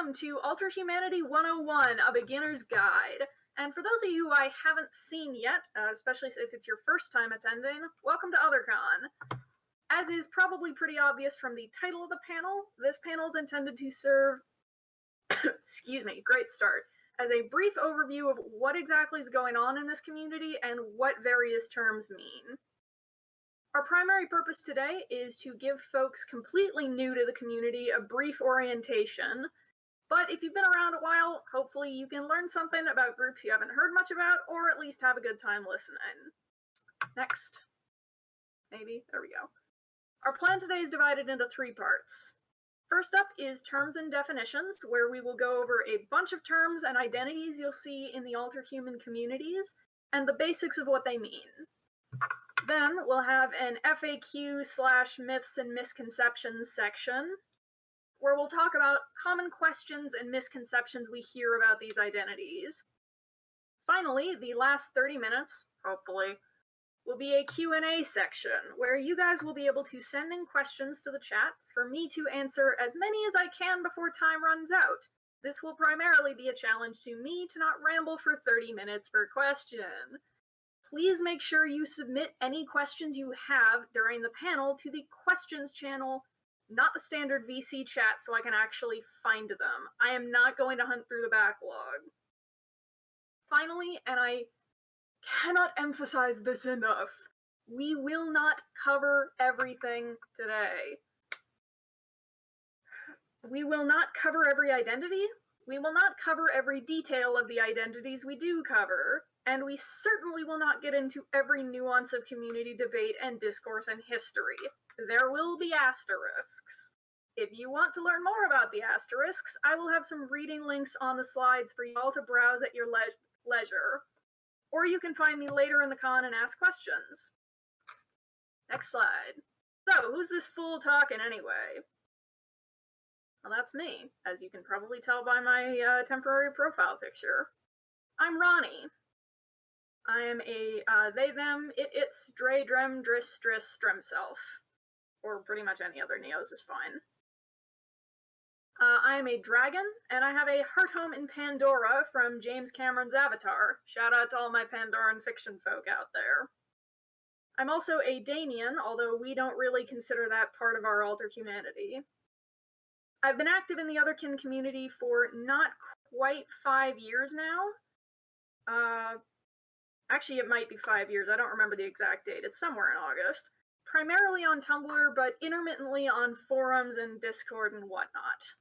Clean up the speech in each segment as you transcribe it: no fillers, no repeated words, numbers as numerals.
welcome to Alterhumanity 101, a beginner's guide. And for those of you who I haven't seen yet, especially if it's your first time attending, welcome to Otherkin. As is probably pretty obvious from the title of the panel, this panel is intended to serve, excuse me, great start, as a brief overview of what exactly is going on in this community and what various terms mean. Our primary purpose today is to give folks completely new to the community a brief orientation, but if you've been around a while, hopefully you can learn something about groups you haven't heard much about, or at least have a good time listening. Next. Maybe. There we go. Our plan today is divided into 3 parts. First up is terms and definitions, where we will go over a bunch of terms and identities you'll see in the alterhuman communities, and the basics of what they mean. Then we'll have an FAQ/myths and misconceptions section, where we'll talk about common questions and misconceptions we hear about these identities. Finally, the last 30 minutes, hopefully, will be a Q&A section, where you guys will be able to send in questions to the chat for me to answer as many as I can before time runs out. This will primarily be a challenge to me to not ramble for 30 minutes per question. Please make sure you submit any questions you have during the panel to the questions channel, not the standard VC chat, so I can actually find them. I am not going to hunt through the backlog. Finally, and I cannot emphasize this enough, we will not cover everything today. We will not cover every identity. We will not cover every detail of the identities we do cover. And we certainly will not get into every nuance of community debate and discourse and history. There will be asterisks. If you want to learn more about the asterisks, I will have some reading links on the slides for you all to browse at your leisure. Or you can find me later in the con and ask questions. Next slide. So, who's this fool talking anyway? Well, that's me, as you can probably tell by my temporary profile picture. I'm Rani. I am a they, them, it's, dre, drem, dris, stris, strem self. Or pretty much any other neos is fine. I am a dragon, and I have a heart home in Pandora from James Cameron's Avatar. Shout out to all my Pandoran fiction folk out there. I'm also a Damian, although we don't really consider that part of our alterhumanity. I've been active in the Otherkin community for not quite 5 years now. Actually, it might be 5 years. I don't remember the exact date. It's somewhere in August. Primarily on Tumblr, but intermittently on forums and Discord and whatnot.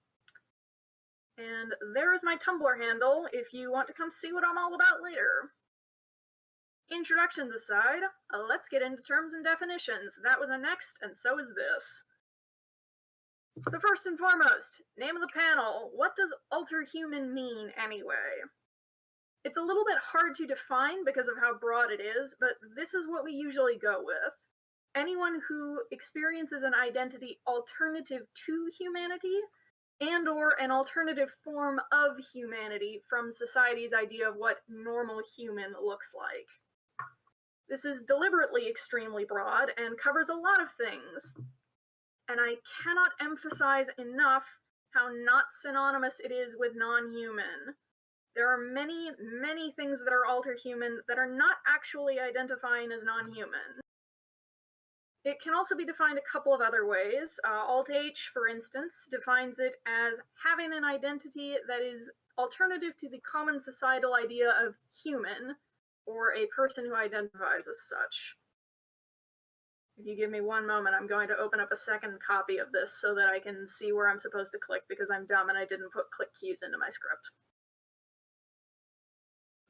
And there is my Tumblr handle if you want to come see what I'm all about later. Introductions aside, let's get into terms and definitions. That was the next, and so is this. So first and foremost, name of the panel. What does alterhuman mean anyway? It's a little bit hard to define because of how broad it is, but this is what we usually go with. Anyone who experiences an identity alternative to humanity, and/or an alternative form of humanity from society's idea of what normal human looks like. This is deliberately extremely broad and covers a lot of things. And I cannot emphasize enough how not synonymous it is with non-human. There are many, many things that are alterhuman that are not actually identifying as non-human. It can also be defined a couple of other ways. Alt-H, for instance, defines it as having an identity that is alternative to the common societal idea of human, or a person who identifies as such. If you give me one moment, I'm going to open up a second copy of this so that I can see where I'm supposed to click, because I'm dumb and I didn't put click cues into my script.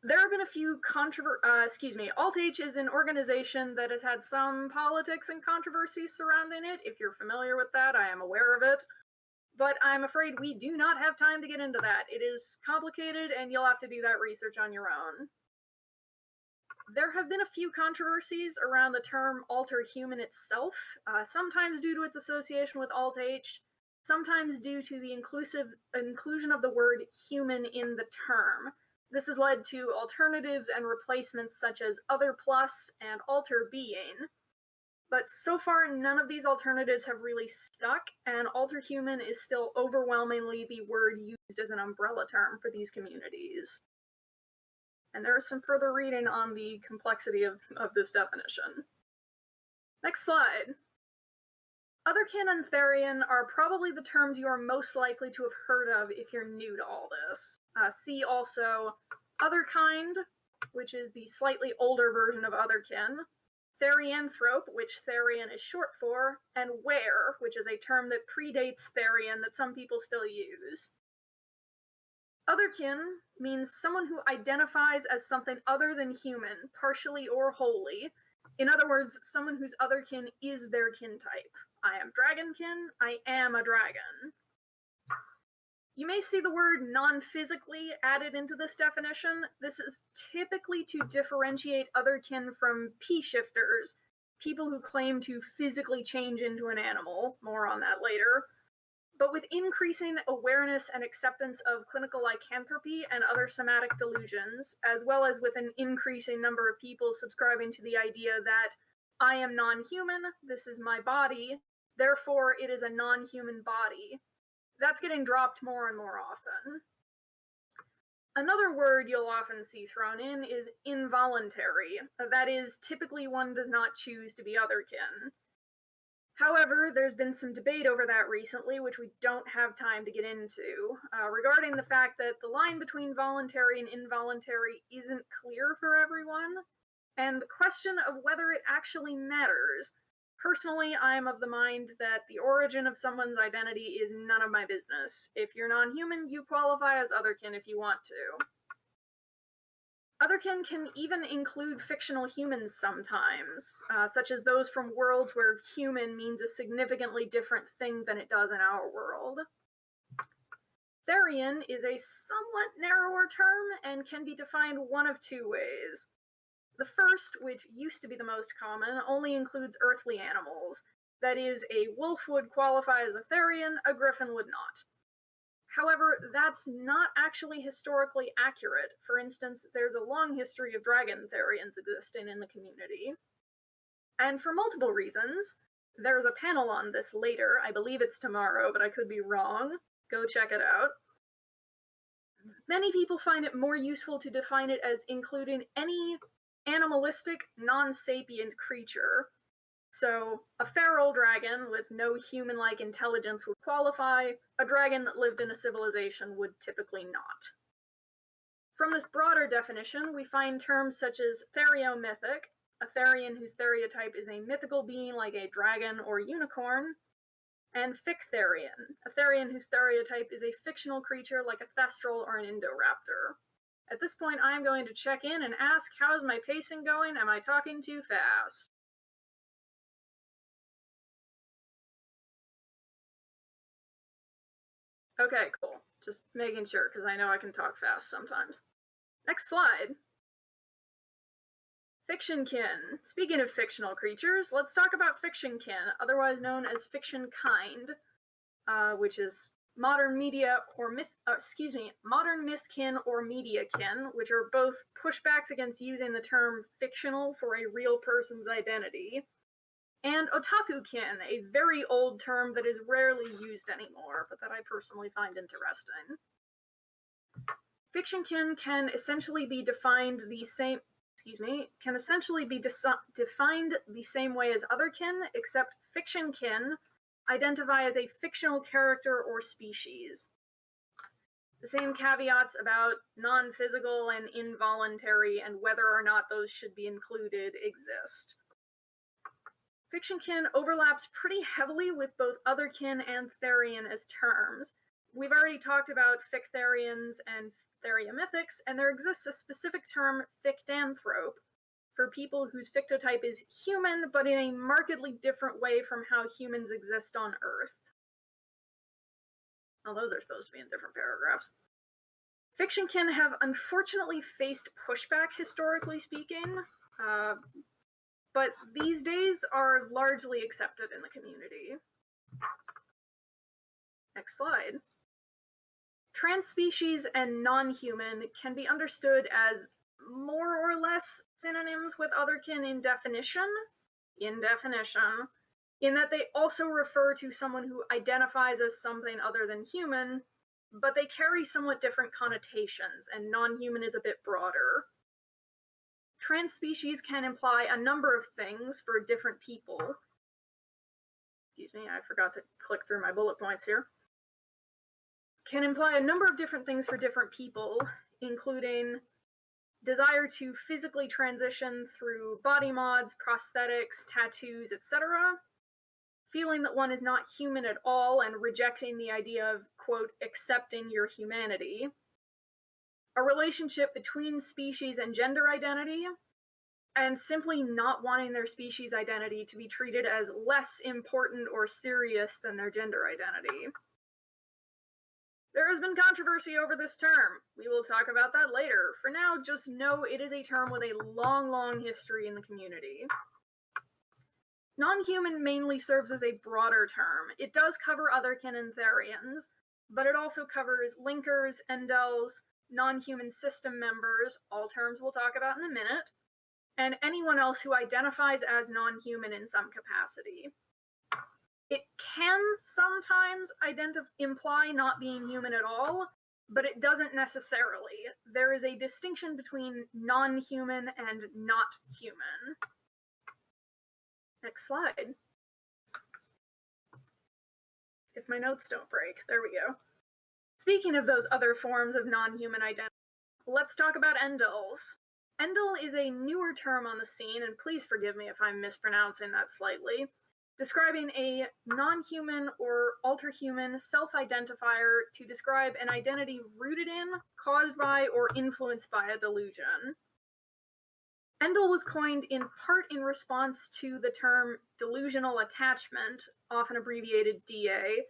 There have been a few Alt-H is an organization that has had some politics and controversies surrounding it. If you're familiar with that, I am aware of it. But I'm afraid we do not have time to get into that. It is complicated, and you'll have to do that research on your own. There have been a few controversies around the term alterhuman itself, sometimes due to its association with Alt-H, sometimes due to the inclusion of the word human in the term. This has led to alternatives and replacements such as other plus and alter being. But so far, none of these alternatives have really stuck, and Alterhuman is still overwhelmingly the word used as an umbrella term for these communities. And there is some further reading on the complexity of this definition. Next slide. Otherkin and Therian are probably the terms you are most likely to have heard of if you're new to all this. See also Otherkind, which is the slightly older version of Otherkin, Therianthrope, which Therian is short for, and Were, which is a term that predates Therian that some people still use. Otherkin means someone who identifies as something other than human, partially or wholly. In other words, someone whose otherkin is their kin type. I am dragonkin, I am a dragon. You may see the word non-physically added into this definition. This is typically to differentiate otherkin from p-shifters, people who claim to physically change into an animal. More on that later. But with increasing awareness and acceptance of clinical lycanthropy and other somatic delusions, as well as with an increasing number of people subscribing to the idea that I am non-human, this is my body, therefore it is a non-human body, that's getting dropped more and more often. Another word you'll often see thrown in is involuntary. That is, typically one does not choose to be otherkin. However, there's been some debate over that recently, which we don't have time to get into, regarding the fact that the line between voluntary and involuntary isn't clear for everyone, and the question of whether it actually matters. Personally, I'm of the mind that the origin of someone's identity is none of my business. If you're non-human, you qualify as otherkin if you want to. Otherkin can even include fictional humans sometimes, such as those from worlds where human means a significantly different thing than it does in our world. Therian is a somewhat narrower term and can be defined one of two ways. The first, which used to be the most common, only includes earthly animals. That is, a wolf would qualify as a Therian, a griffin would not. However, that's not actually historically accurate. For instance, there's a long history of dragon Therians existing in the community. And for multiple reasons, there's a panel on this later. I believe it's tomorrow, but I could be wrong. Go check it out. Many people find it more useful to define it as including any animalistic, non-sapient creature. So, a feral dragon with no human-like intelligence would qualify, a dragon that lived in a civilization would typically not. From this broader definition, we find terms such as theriomythic, a Therian whose stereotype is a mythical being like a dragon or unicorn, and Fictherian, a Therian whose stereotype is a fictional creature like a thestral or an indoraptor. At this point, I'm going to check in and ask, how's my pacing going? Am I talking too fast? Okay, cool. Just making sure, because I know I can talk fast sometimes. Next slide. Fictionkin. Speaking of fictional creatures, let's talk about Fictionkin, otherwise known as Fictionkind, which is modern media or modern mythkin or mediakin, which are both pushbacks against using the term fictional for a real person's identity. And otakukin, a very old term that is rarely used anymore, but that I personally find interesting. Fictionkin can essentially be defined the same defined the same way as otherkin, except Fictionkin identify as a fictional character or species. The same caveats about non-physical and involuntary and whether or not those should be included exist. Fictionkin overlaps pretty heavily with both otherkin and Therian as terms. We've already talked about Fictherians and Theriomythics, and there exists a specific term, Fictanthrope, for people whose fictotype is human, but in a markedly different way from how humans exist on Earth. Well, those are supposed to be in different paragraphs. Fictionkin have unfortunately faced pushback, historically speaking, but these days are largely accepted in the community. Next slide. Transspecies and non-human can be understood as more or less synonyms with otherkin in definition. in definition, in that they also refer to someone who identifies as something other than human, but they carry somewhat different connotations, and non-human is a bit broader. Transspecies can imply a number of things for different people. Excuse me, I forgot to click through my bullet points here. Can imply a number of different things for different people, including desire to physically transition through body mods, prosthetics, tattoos, etc., feeling that one is not human at all and rejecting the idea of, quote, accepting your humanity, a relationship between species and gender identity, and simply not wanting their species identity to be treated as less important or serious than their gender identity. There has been controversy over this term. We will talk about that later. For now, just know it is a term with a long, long history in the community. Non-human mainly serves as a broader term. It does cover Otherkin and Therians, but it also covers linkers, Endls, non-human system members, all terms we'll talk about in a minute, and anyone else who identifies as non-human in some capacity. It can sometimes imply not being human at all, but it doesn't necessarily. There is a distinction between non-human and not human. Next slide. If my notes don't break, there we go. Speaking of those other forms of non-human identity, let's talk about Endls. Endl is a newer term on the scene, and please forgive me if I'm mispronouncing that slightly, describing a non-human or alterhuman self-identifier to describe an identity rooted in, caused by, or influenced by a delusion. Endl was coined in part in response to the term delusional attachment, often abbreviated DA,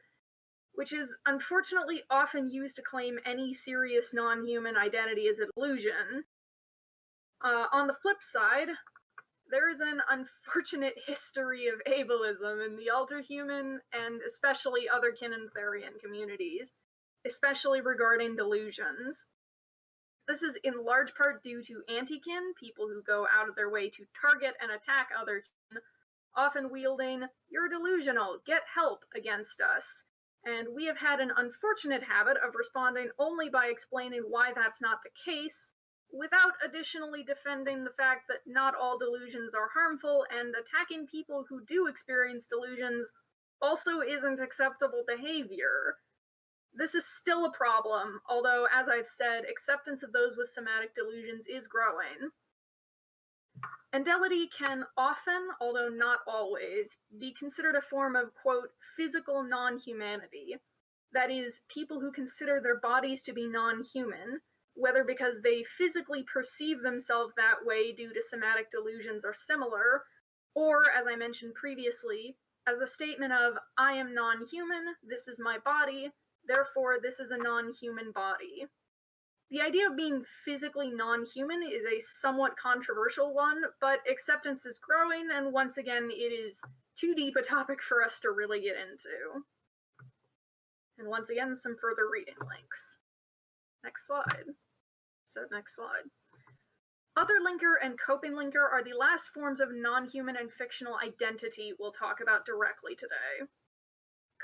which is unfortunately often used to claim any serious non-human identity as a delusion. On the flip side, there is an unfortunate history of ableism in the Alterhuman and especially Otherkin and Therian communities, especially regarding delusions. This is in large part due to antikin, people who go out of their way to target and attack Otherkin, often wielding, "You're delusional, get help," against us. And we have had an unfortunate habit of responding only by explaining why that's not the case, without additionally defending the fact that not all delusions are harmful, and attacking people who do experience delusions also isn't acceptable behavior. This is still a problem, although, as I've said, acceptance of those with somatic delusions is growing. Endlity can often, although not always, be considered a form of, quote, physical non-humanity. That is, people who consider their bodies to be non-human, whether because they physically perceive themselves that way due to somatic delusions or similar, or, as I mentioned previously, as a statement of, I am non-human, this is my body, therefore this is a non-human body. The idea of being physically non-human is a somewhat controversial one, but acceptance is growing, and once again, it is too deep a topic for us to really get into. And once again, some further reading links. Next slide. Next slide. Otherlinker and coping linker are the last forms of non-human and fictional identity we'll talk about directly today.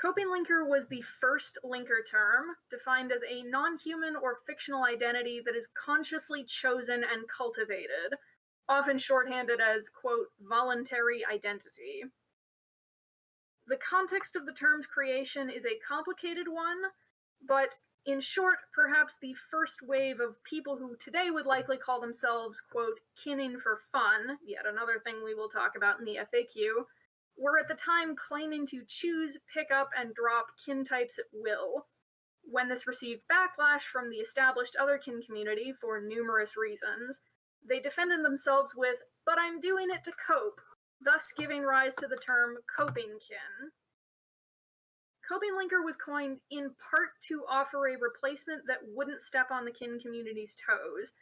Coping linker was the first linker term, defined as a non-human or fictional identity that is consciously chosen and cultivated, often shorthanded as, quote, voluntary identity. The context of the term's creation is a complicated one, but in short, perhaps the first wave of people who today would likely call themselves, quote, kinning for fun, yet another thing we will talk about in the FAQ, were at the time claiming to choose, pick up, and drop kin types at will. When this received backlash from the established Otherkin community for numerous reasons, they defended themselves with, "But I'm doing it to cope," thus giving rise to the term coping kin. Coping linker was coined in part to offer a replacement that wouldn't step on the kin community's toes,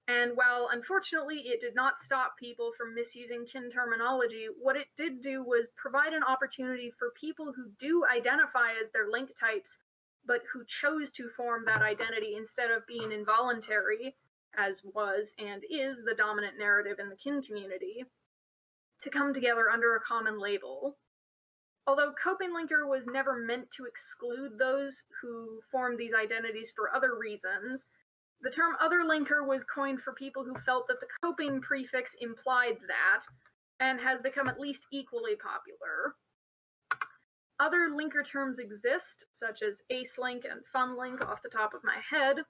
and while unfortunately it did not stop people from misusing kin terminology, what it did do was provide an opportunity for people who do identify as their link types, but who chose to form that identity instead of being involuntary, as was and is the dominant narrative in the kin community, to come together under a common label. Although coping linker was never meant to exclude those who formed these identities for other reasons, the term other linker was coined for people who felt that the coping prefix implied that, and has become at least equally popular. Other linker terms exist, such as acelink and funlink off the top of my head,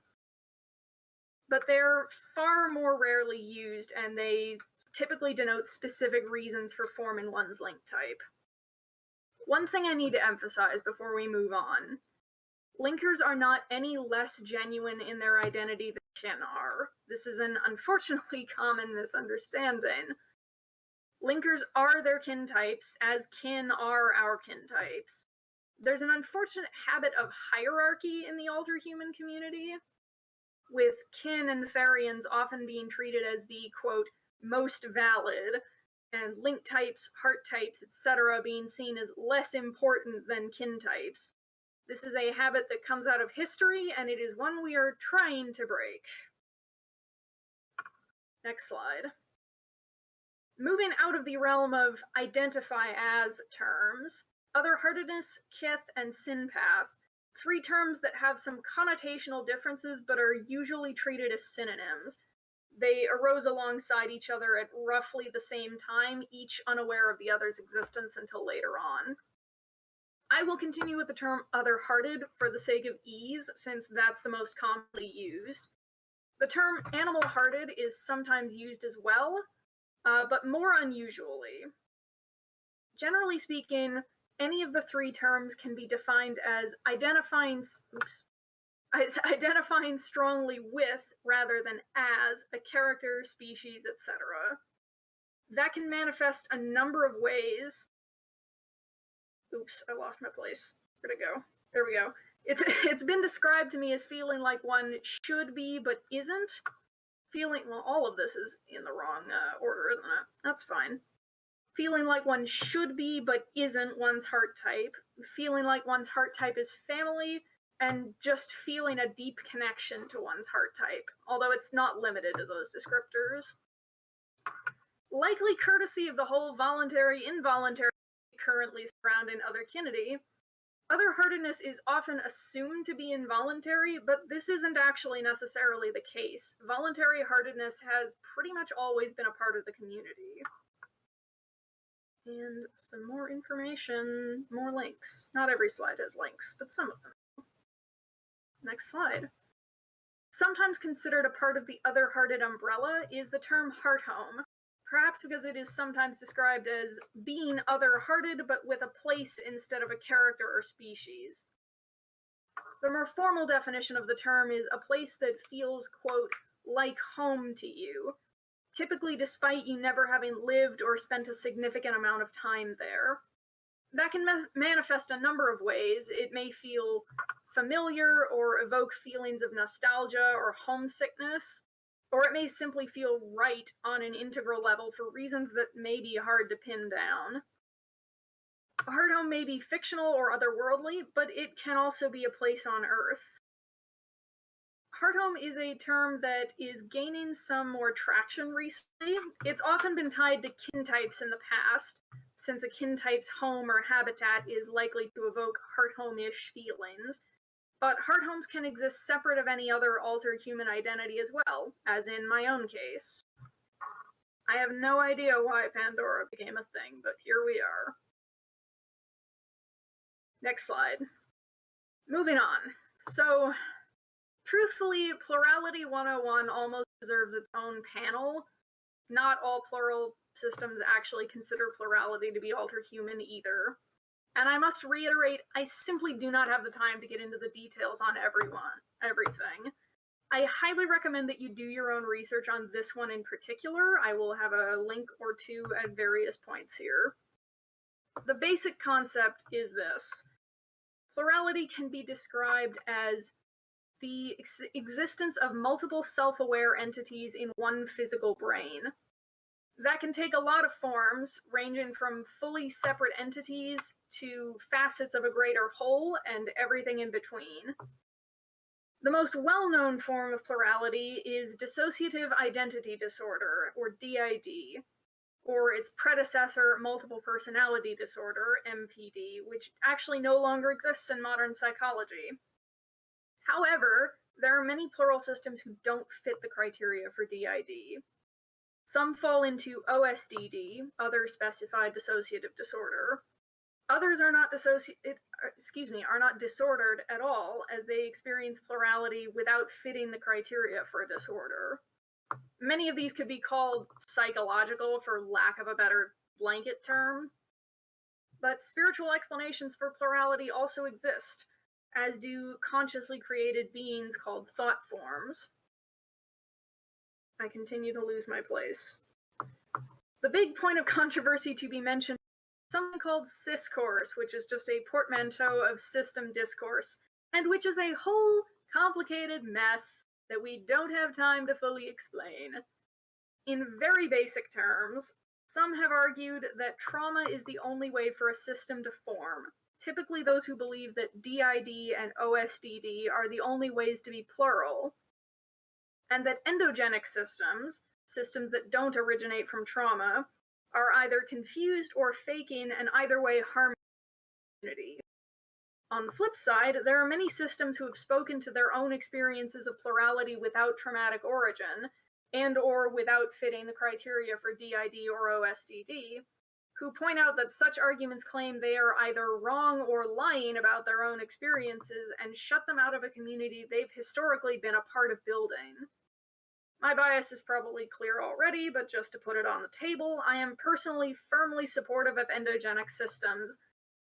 but they're far more rarely used, and they typically denote specific reasons for forming one's link type. One thing I need to emphasize before we move on: linkers are not any less genuine in their identity than kin are. This is an unfortunately common misunderstanding. Linkers are their kin types, as kin are our kin types. There's an unfortunate habit of hierarchy in the Alterhuman community, with kin and Therians often being treated as the, quote, most valid, and link types, heart types, etc. being seen as less important than kin types. This is a habit that comes out of history, and it is one we are trying to break. Next slide. Moving out of the realm of identify as terms, Otherheartedness, kith, and synpath, 3 terms that have some connotational differences but are usually treated as synonyms. They arose alongside each other at roughly the same time, each unaware of the other's existence until later on. I will continue with the term otherhearted for the sake of ease, since that's the most commonly used. The term animal-hearted is sometimes used as well, but more unusually. Generally speaking, any of the 3 terms can be defined as identifying strongly with, rather than as, a character, species, etc. That can manifest a number of ways. Oops, I lost my place. Where'd it go? There we go. It's been described to me as feeling like one should be but isn't. Well, all of this is in the wrong order, isn't it? That's fine. Feeling like one should be but isn't one's heart type. Feeling like one's heart type is family, and just feeling a deep connection to one's heart type, although it's not limited to those descriptors. Likely courtesy of the whole voluntary-involuntary currently surrounding otherkinity, otherheartedness is often assumed to be involuntary, but this isn't actually necessarily the case. Voluntary heartedness has pretty much always been a part of the community. And some more information, more links. Not every slide has links, but some of them. Next slide. Sometimes considered a part of the otherhearted umbrella is the term heart home, perhaps because it is sometimes described as being other-hearted but with a place instead of a character or species. The more formal definition of the term is a place that feels, quote, like home to you, typically despite you never having lived or spent a significant amount of time there. That can manifest a number of ways. It may feel familiar or evoke feelings of nostalgia or homesickness, or it may simply feel right on an integral level for reasons that may be hard to pin down. A heart home may be fictional or otherworldly, but it can also be a place on Earth. Heart home is a term that is gaining some more traction recently. It's often been tied to kin types in the past, since a kin type's home or habitat is likely to evoke heart home-ish feelings. But heart homes can exist separate of any other altered human identity as well, as in my own case. I have no idea why Pandora became a thing, but here we are. Next slide. Moving on. So, truthfully, Plurality 101 almost deserves its own panel. Not all plural systems actually consider plurality to be alterhuman either. And I must reiterate, I simply do not have the time to get into the details on everything. I highly recommend that you do your own research on this one in particular. I will have a link or two at various points here. The basic concept is this. Plurality can be described as the existence of multiple self-aware entities in one physical brain. That can take a lot of forms, ranging from fully separate entities to facets of a greater whole and everything in between. The most well-known form of plurality is dissociative identity disorder, or DID, or its predecessor, multiple personality disorder, MPD, which actually no longer exists in modern psychology. However, there are many plural systems who don't fit the criteria for DID. Some fall into OSDD, other specified dissociative disorder. Others are not disordered at all, as they experience plurality without fitting the criteria for a disorder. Many of these could be called psychological, for lack of a better blanket term. But spiritual explanations for plurality also exist, as do consciously created beings called thought forms. I continue to lose my place. The big point of controversy to be mentioned is something called discourse, which is just a portmanteau of system discourse, and which is a whole complicated mess that we don't have time to fully explain. In very basic terms, some have argued that trauma is the only way for a system to form, typically those who believe that DID and OSDD are the only ways to be plural, and that endogenic systems, systems that don't originate from trauma, are either confused or faking and either way harm community. On the flip side, there are many systems who have spoken to their own experiences of plurality without traumatic origin, and or without fitting the criteria for DID or OSDD, who point out that such arguments claim they are either wrong or lying about their own experiences and shut them out of a community they've historically been a part of building. My bias is probably clear already, but just to put it on the table, I am personally firmly supportive of endogenic systems,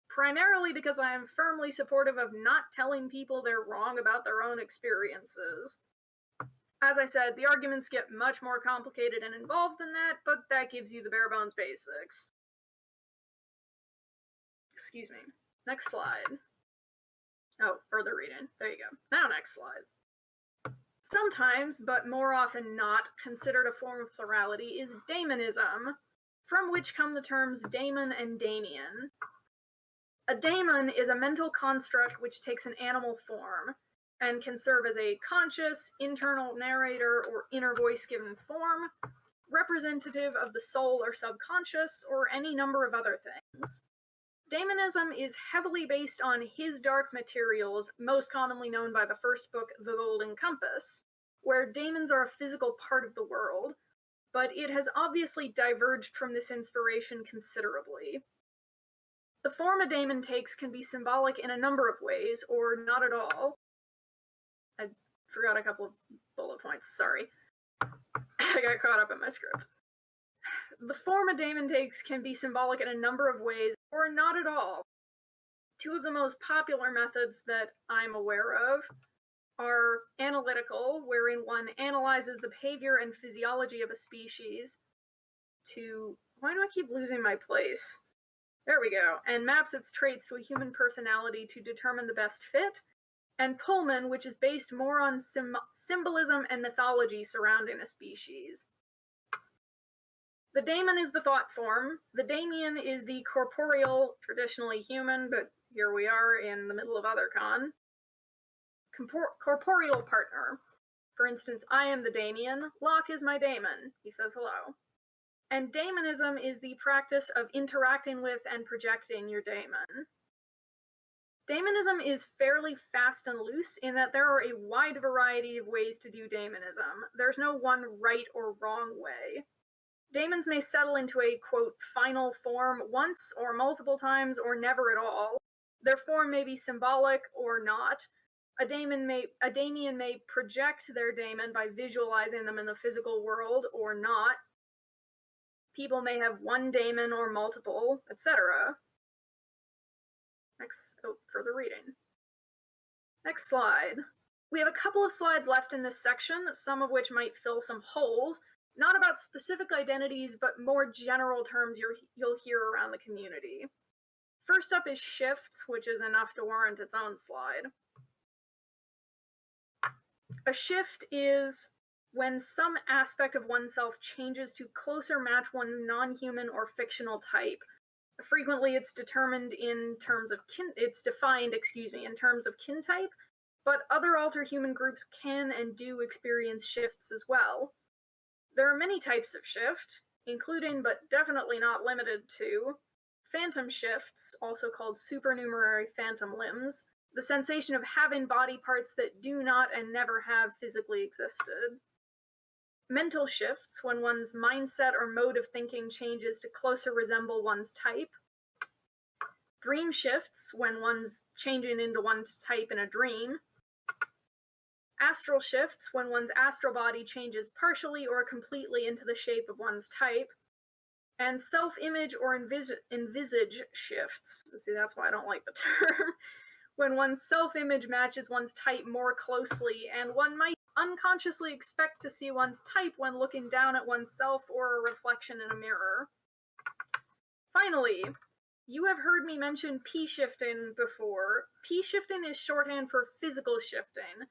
primarily because I am firmly supportive of not telling people they're wrong about their own experiences. As I said, the arguments get much more complicated and involved than that, but that gives you the bare bones basics. Excuse me. Next slide. Oh, further reading. There you go. Now next slide. Sometimes, but more often not, considered a form of plurality is Daemonism, from which come the terms daemon and Damien. A daemon is a mental construct which takes an animal form, and can serve as a conscious, internal narrator, or inner voice-given form, representative of the soul or subconscious, or any number of other things. Daemonism is heavily based on his dark materials, most commonly known by the first book, The Golden Compass, where daemons are a physical part of the world, but it has obviously diverged from this inspiration considerably. The form a daemon takes can be symbolic in a number of ways, or not at all. I forgot a couple of bullet points, sorry. I got caught up in my script. The form a daemon takes can be symbolic in a number of ways, or not at all. Two of the most popular methods that I'm aware of are analytical, wherein one analyzes the behavior and physiology of a species to... Why do I keep losing my place? There we go. And maps its traits to a human personality to determine the best fit. And Pullman, which is based more on symbolism and mythology surrounding a species. The daemon is the thought form. The Damien is the corporeal, traditionally human, but here we are in the middle of Otherkin, corporeal partner. For instance, I am the Damien, Locke is my daemon. He says hello. And daemonism is the practice of interacting with and projecting your daemon. Daemonism is fairly fast and loose in that there are a wide variety of ways to do daemonism. There's no one right or wrong way. Daemons may settle into a, quote, final form once or multiple times or never at all. Their form may be symbolic or not. A Damien may project their daemon by visualizing them in the physical world or not. People may have one daemon or multiple, etc. Further reading. Next slide. We have a couple of slides left in this section, some of which might fill some holes, not about specific identities, but more general terms you'll hear around the community. First up is shifts, which is enough to warrant its own slide. A shift is when some aspect of oneself changes to closer match one's non-human or fictional type. Frequently, it's defined in terms of kin type, but other alterhuman groups can and do experience shifts as well. There are many types of shift, including but definitely not limited to phantom shifts, also called supernumerary phantom limbs, the sensation of having body parts that do not and never have physically existed. Mental shifts, when one's mindset or mode of thinking changes to closer resemble one's type. Dream shifts, when one's changing into one's type in a dream. Astral shifts, when one's astral body changes partially or completely into the shape of one's type. And self-image or envisage shifts. See, that's why I don't like the term. When one's self-image matches one's type more closely, and one might unconsciously expect to see one's type when looking down at oneself or a reflection in a mirror. Finally, you have heard me mention p-shifting before. P-shifting is shorthand for physical shifting.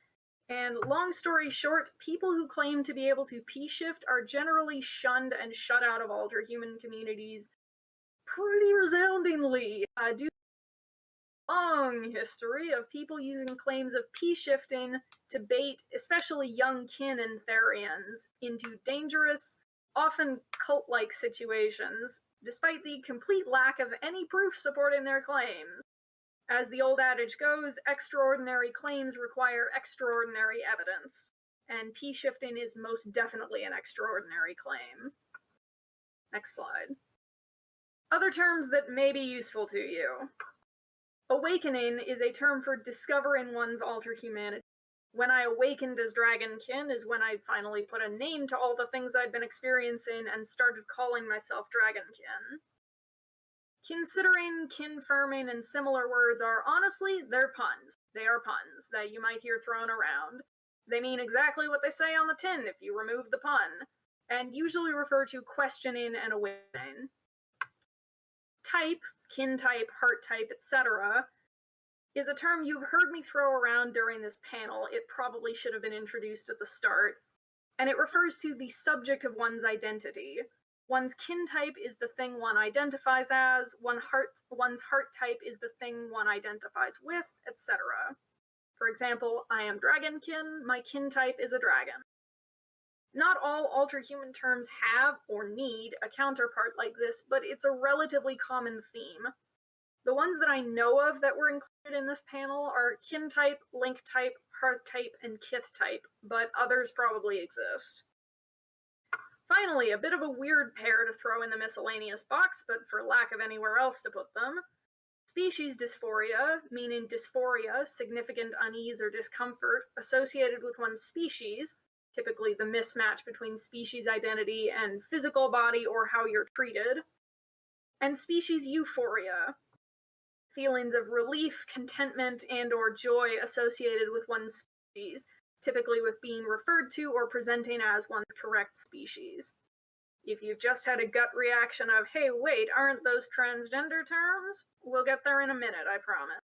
And long story short, people who claim to be able to p-shift are generally shunned and shut out of alterhuman communities pretty resoundingly, due to a long history of people using claims of p-shifting to bait especially young kin and therians into dangerous, often cult-like situations, despite the complete lack of any proof supporting their claims. As the old adage goes, extraordinary claims require extraordinary evidence, and p-shifting is most definitely an extraordinary claim. Next slide. Other terms that may be useful to you. Awakening is a term for discovering one's alterhumanity. When I awakened as Dragonkin is when I finally put a name to all the things I'd been experiencing and started calling myself Dragonkin. Considering, confirming, and similar words are honestly, they're puns. They are puns that you might hear thrown around. They mean exactly what they say on the tin if you remove the pun, and usually refer to questioning and awakening. Type, kin type, heart type, etc., is a term you've heard me throw around during this panel. It probably should have been introduced at the start, and it refers to the subject of one's identity. One's kin type is the thing one identifies as, one's heart type is the thing one identifies with, etc. For example, I am Dragonkin, my kin type is a dragon. Not all alterhuman terms have, or need, a counterpart like this, but it's a relatively common theme. The ones that I know of that were included in this panel are kin type, link type, heart type, and kith type, but others probably exist. Finally, a bit of a weird pair to throw in the miscellaneous box, but for lack of anywhere else to put them. Species dysphoria, meaning dysphoria, significant unease or discomfort, associated with one's species, typically the mismatch between species identity and physical body or how you're treated. And species euphoria, feelings of relief, contentment, and or joy associated with one's species, typically with being referred to or presenting as one's correct species. If you've just had a gut reaction of, hey, wait, aren't those transgender terms? We'll get there in a minute, I promise.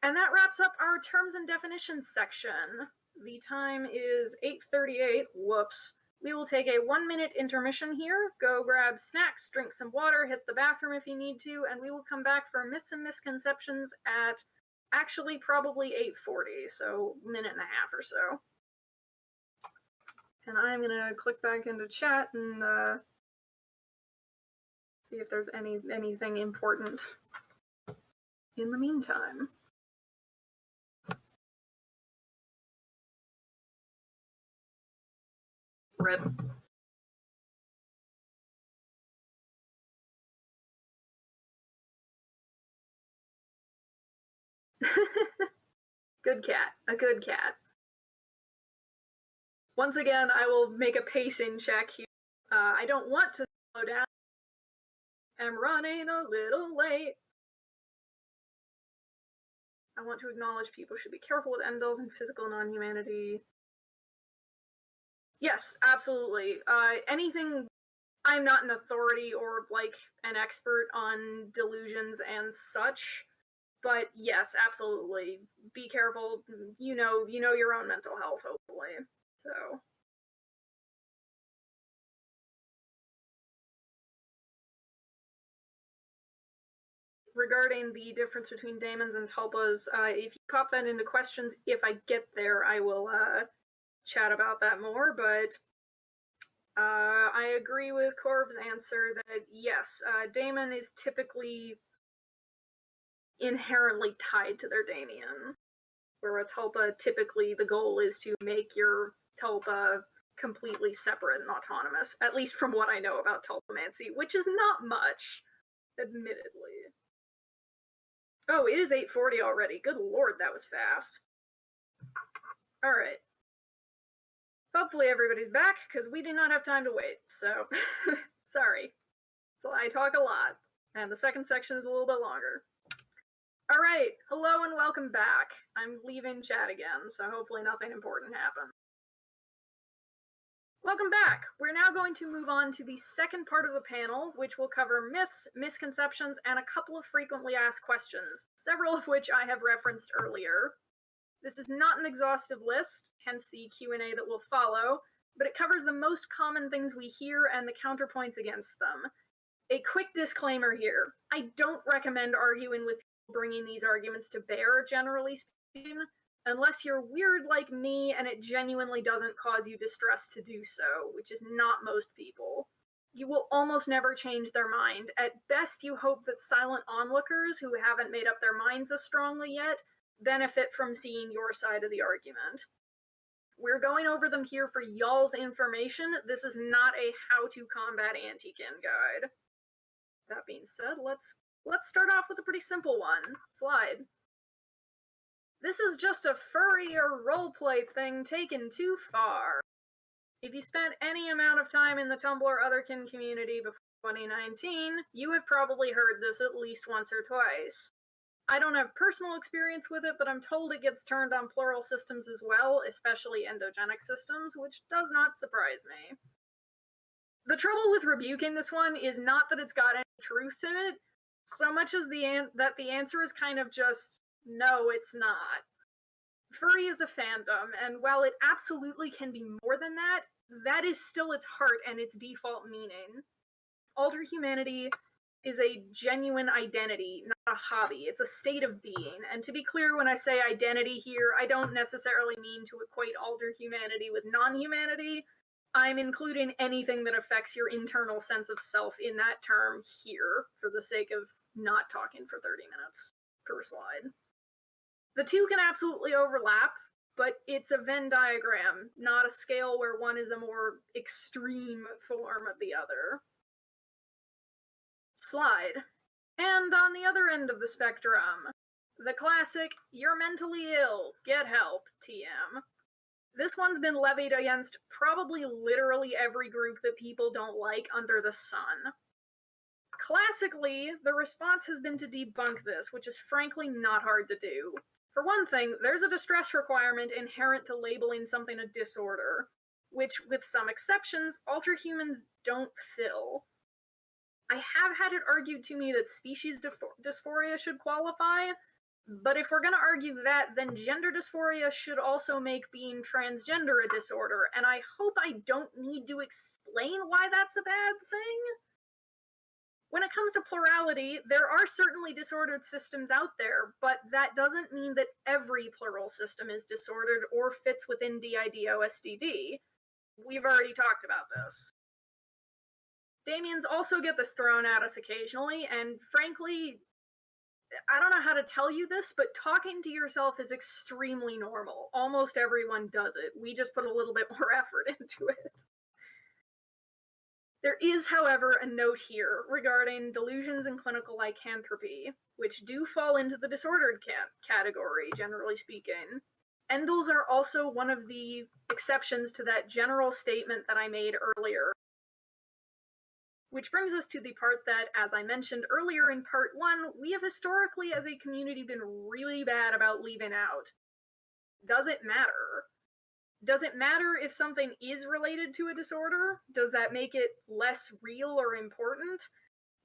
And that wraps up our terms and definitions section. The time is 8:38, whoops. We will take a 1-minute intermission here, go grab snacks, drink some water, hit the bathroom if you need to, and we will come back for myths and misconceptions at actually probably 8:40, so a minute and a half or so. And I'm gonna click back into chat and see if there's anything important in the meantime. Rip. Good cat. A good cat. Once again, I will make a pacing check here. I don't want to slow down. I'm running a little late. I want to acknowledge people should be careful with Endls and physical non-humanity. Yes, absolutely. Anything, I'm not an authority or, like, an expert on delusions and such, but yes, absolutely. Be careful. You know your own mental health, hopefully. So. Regarding the difference between daemons and tulpas, if you pop that into questions, if I get there, I will chat about that more, but I agree with Corv's answer that yes, daemon is typically inherently tied to their daemon, where a tulpa, typically the goal is to make your tulpa completely separate and autonomous, at least from what I know about tulpamancy, which is not much, admittedly. Oh, it is 8:40 already. Good lord, that was fast. Alright. Hopefully everybody's back, because we do not have time to wait, so sorry. So I talk a lot, and the second section is a little bit longer. Alright, hello and welcome back. I'm leaving chat again, so hopefully nothing important happened. Welcome back! We're now going to move on to the second part of the panel, which will cover myths, misconceptions, and a couple of frequently asked questions, several of which I have referenced earlier. This is not an exhaustive list, hence the Q&A that will follow, but it covers the most common things we hear and the counterpoints against them. A quick disclaimer here. I don't recommend arguing with people bringing these arguments to bear, generally speaking, unless you're weird like me and it genuinely doesn't cause you distress to do so, which is not most people. You will almost never change their mind. At best, you hope that silent onlookers who haven't made up their minds as strongly yet benefit from seeing your side of the argument. We're going over them here for y'all's information. This is not a how-to combat anti-kin guide. That being said, let's start off with a pretty simple one. Slide. This is just a furry or roleplay thing taken too far. If you spent any amount of time in the Tumblr Otherkin community before 2019, you have probably heard this at least once or twice. I don't have personal experience with it, but I'm told it gets turned on plural systems as well, especially endogenic systems, which does not surprise me. The trouble with rebuking this one is not that it's got any truth to it, so much as that the answer is kind of just, no, it's not. Furry is a fandom, and while it absolutely can be more than that, that is still its heart and its default meaning. Alterhumanity is a genuine identity, not a hobby. It's a state of being. And to be clear, when I say identity here, I don't necessarily mean to equate alterhumanity with non-humanity. I'm including anything that affects your internal sense of self in that term here, for the sake of not talking for 30 minutes per slide. The two can absolutely overlap, but it's a Venn diagram, not a scale where one is a more extreme form of the other. Slide. And on the other end of the spectrum, the classic, you're mentally ill, get help, TM. This one's been levied against probably literally every group that people don't like under the sun. Classically, the response has been to debunk this, which is frankly not hard to do. For one thing, there's a distress requirement inherent to labeling something a disorder, which, with some exceptions, alterhumans don't fill. I have had it argued to me that species dysphoria should qualify, but if we're gonna argue that, then gender dysphoria should also make being transgender a disorder, and I hope I don't need to explain why that's a bad thing. When it comes to plurality, there are certainly disordered systems out there, but that doesn't mean that every plural system is disordered or fits within DIDOSDD. We've already talked about this. Damians also get this thrown at us occasionally, and frankly, I don't know how to tell you this, but talking to yourself is extremely normal. Almost everyone does it. We just put a little bit more effort into it. There is, however, a note here regarding delusions and clinical lycanthropy, which do fall into the disordered category, generally speaking. Endls are also one of the exceptions to that general statement that I made earlier. Which brings us to the part that, as I mentioned earlier in part 1, we have historically as a community been really bad about leaving out. Does it matter? Does it matter if something is related to a disorder? Does that make it less real or important?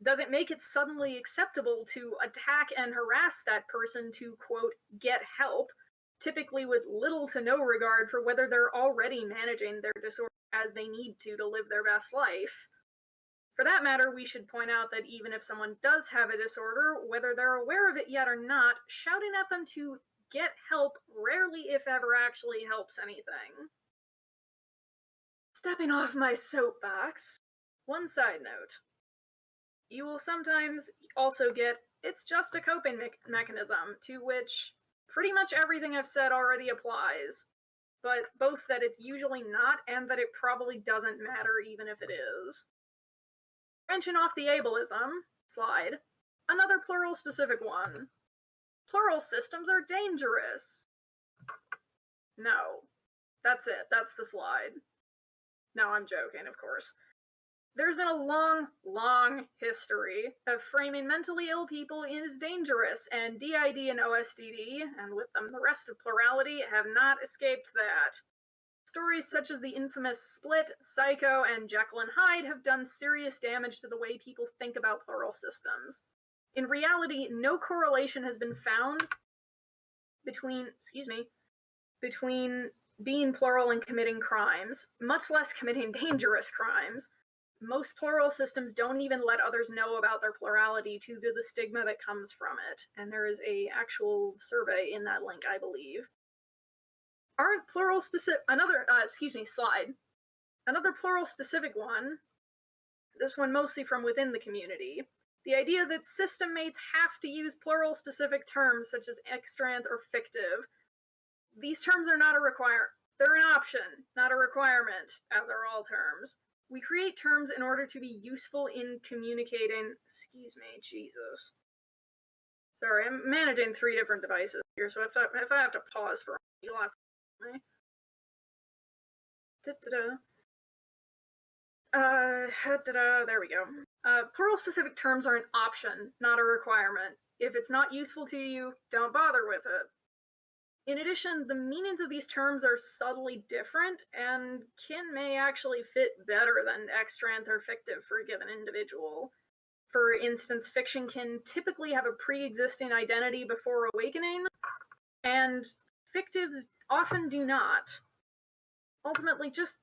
Does it make it suddenly acceptable to attack and harass that person to, quote, get help, typically with little to no regard for whether they're already managing their disorder as they need to live their best life? For that matter, we should point out that even if someone does have a disorder, whether they're aware of it yet or not, shouting at them to get help rarely, if ever, actually helps anything. Stepping off my soapbox, one side note. You will sometimes also get, it's just a coping mechanism, to which pretty much everything I've said already applies, but both that it's usually not and that it probably doesn't matter even if it is. Branching off the ableism slide, another plural specific one. Plural systems are dangerous. No. That's it. That's the slide. No, I'm joking, of course. There's been a long, long history of framing mentally ill people as dangerous, and DID and OSDD, and with them the rest of Plurality, have not escaped that. Stories such as the infamous Split, Psycho, and Jekyll and Hyde have done serious damage to the way people think about plural systems. In reality, no correlation has been found between being plural and committing crimes, much less committing dangerous crimes. Most plural systems don't even let others know about their plurality due to the stigma that comes from it, and there is a actual survey in that link, I believe. Aren't plural specific, slide. Another plural specific one, this one mostly from within the community. The idea that system mates have to use plural specific terms such as extranth or fictive. These terms are not a they're an option, not a requirement, as are all terms. We create terms in order to be useful in communicating. Jesus. Sorry, I'm managing 3 different devices here, so if I have to pause for a moment, you'll have to me. There we go. Plural specific terms are an option, not a requirement. If it's not useful to you, don't bother with it. In addition, the meanings of these terms are subtly different, and kin may actually fit better than extranth or fictive for a given individual. For instance, fictionkin typically have a pre-existing identity before awakening, and fictives often do not. Ultimately, just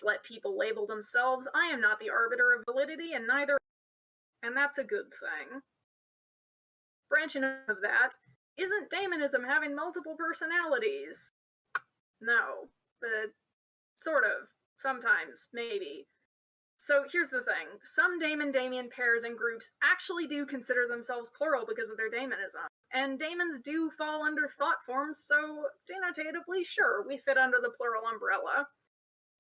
let people label themselves. I am not the arbiter of validity, and neither, and that's a good thing. Branching of that, isn't Daemonism having multiple personalities? No, but sort of. Sometimes, maybe. So here's the thing. Some daemon-Damien pairs and groups actually do consider themselves plural because of their daemonism. And daemons do fall under thought forms, so denotatively, sure, we fit under the plural umbrella.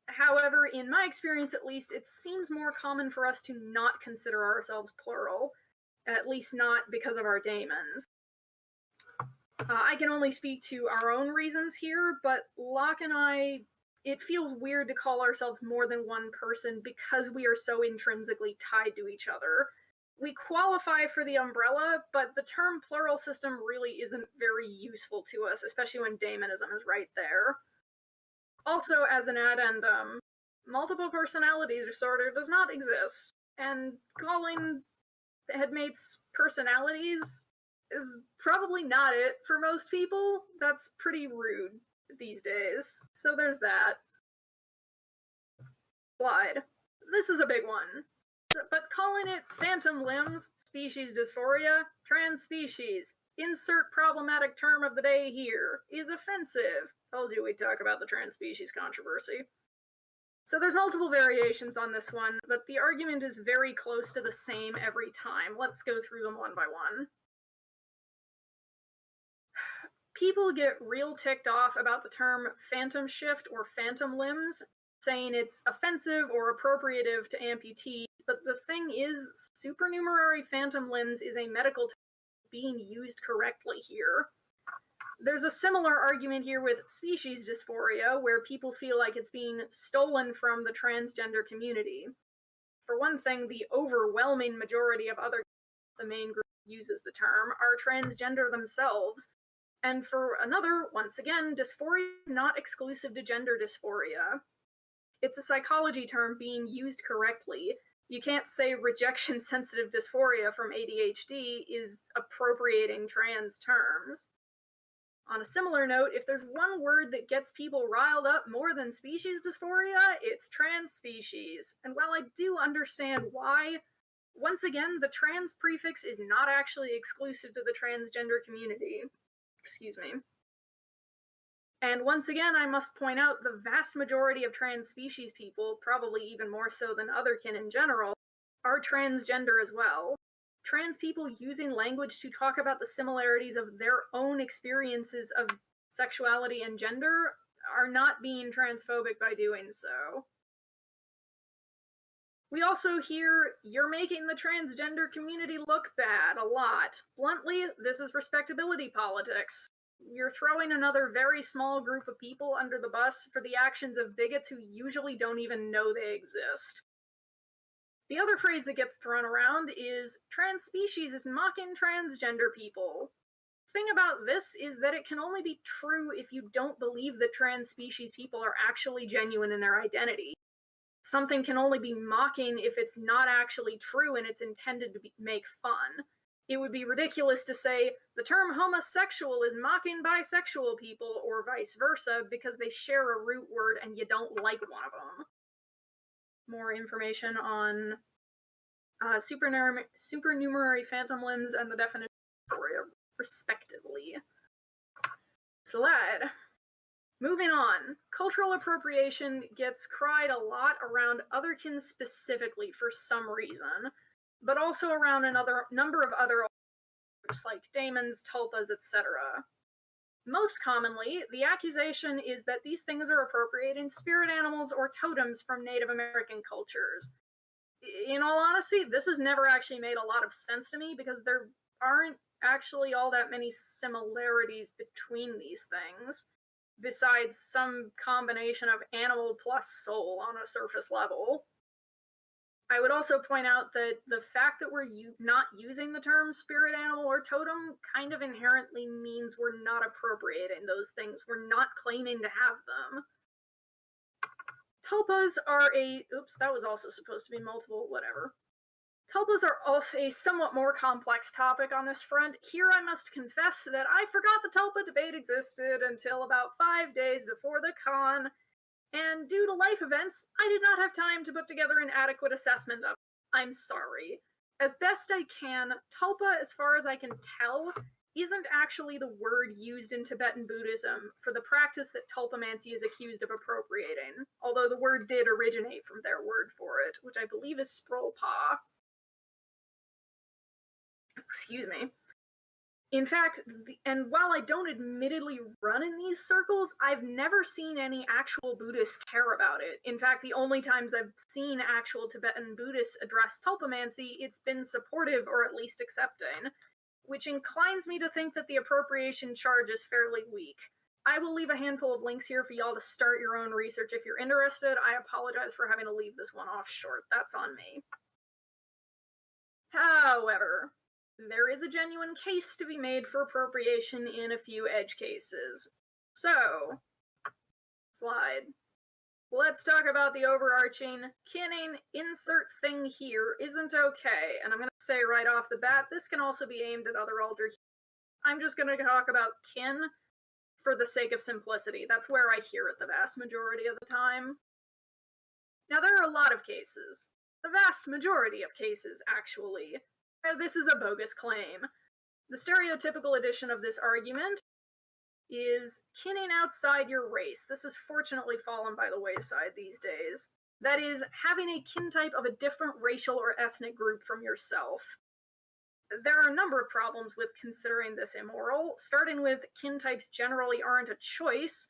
However, in my experience at least, it seems more common for us to not consider ourselves plural. At least not because of our daemons. I can only speak to our own reasons here, but Locke and I, it feels weird to call ourselves more than one person because we are so intrinsically tied to each other. We qualify for the umbrella, but the term plural system really isn't very useful to us, especially when daemonism is right there. Also, as an addendum, multiple personality disorder does not exist, and calling headmates personalities is probably not it for most people. That's pretty rude these days. So there's that. Slide. This is a big one. But calling it phantom limbs, species dysphoria, transspecies, insert problematic term of the day here, is offensive. Told you we'd talk about the transspecies controversy. So there's multiple variations on this one, but the argument is very close to the same every time. Let's go through them one by one. People get real ticked off about the term phantom shift or phantom limbs, saying it's offensive or appropriative to amputees, but the thing is, supernumerary phantom limbs is a medical term being used correctly here. There's a similar argument here with species dysphoria, where people feel like it's being stolen from the transgender community. For one thing, the overwhelming majority of other the main group uses the term are transgender themselves. And for another, once again, dysphoria is not exclusive to gender dysphoria. It's a psychology term being used correctly. You can't say rejection-sensitive dysphoria from ADHD is appropriating trans terms. On a similar note, if there's one word that gets people riled up more than species dysphoria, it's transspecies. And while I do understand why, once again, the trans prefix is not actually exclusive to the transgender community. Excuse me. And once again, I must point out the vast majority of trans species people, probably even more so than otherkin in general, are transgender as well. Trans people using language to talk about the similarities of their own experiences of sexuality and gender are not being transphobic by doing so. We also hear, "You're making the transgender community look bad" a lot. Bluntly, this is respectability politics. You're throwing another very small group of people under the bus for the actions of bigots who usually don't even know they exist. The other phrase that gets thrown around is, "Trans species is mocking transgender people." The thing about this is that it can only be true if you don't believe that trans species people are actually genuine in their identity. Something can only be mocking if it's not actually true and it's intended to make fun. It would be ridiculous to say the term homosexual is mocking bisexual people or vice versa because they share a root word and you don't like one of them. More information on supernumerary phantom limbs and the definition of dysphoria, respectively. Slide. Moving on, cultural appropriation gets cried a lot around otherkin specifically for some reason, but also around another number of other groups like daemons, tulpas, etc. Most commonly, the accusation is that these things are appropriating spirit animals or totems from Native American cultures. In all honesty, this has never actually made a lot of sense to me because there aren't actually all that many similarities between these things, besides some combination of animal plus soul on a surface level. I would also point out that the fact that we're not using the term spirit animal or totem kind of inherently means we're not appropriating those things. We're not claiming to have them. Tulpas are oops, that was also supposed to be multiple, whatever. Tulpas are also a somewhat more complex topic on this front. Here I must confess that I forgot the tulpa debate existed until about 5 days before the con, and due to life events, I did not have time to put together an adequate assessment of it. I'm sorry. As best I can, tulpa, as far as I can tell, isn't actually the word used in Tibetan Buddhism for the practice that tulpamancy is accused of appropriating, although the word did originate from their word for it, which I believe is sprolpa. Excuse me. In fact, and while I don't admittedly run in these circles, I've never seen any actual Buddhists care about it. In fact, the only times I've seen actual Tibetan Buddhists address tulpamancy, it's been supportive or at least accepting, which inclines me to think that the appropriation charge is fairly weak. I will leave a handful of links here for y'all to start your own research if you're interested. I apologize for having to leave this one off short. That's on me. However, there is a genuine case to be made for appropriation in a few edge cases. So, slide. Let's talk about the overarching kinning insert thing here isn't okay, and I'm going to say right off the bat, this can also be aimed at other altered. I'm just going to talk about kin for the sake of simplicity. That's where I hear it the vast majority of the time. Now, there are a lot of cases. The vast majority of cases, actually. This is a bogus claim. The stereotypical edition of this argument is kinning outside your race. This has fortunately fallen by the wayside these days. That is, having a kin type of a different racial or ethnic group from yourself. There are a number of problems with considering this immoral, starting with kin types generally aren't a choice,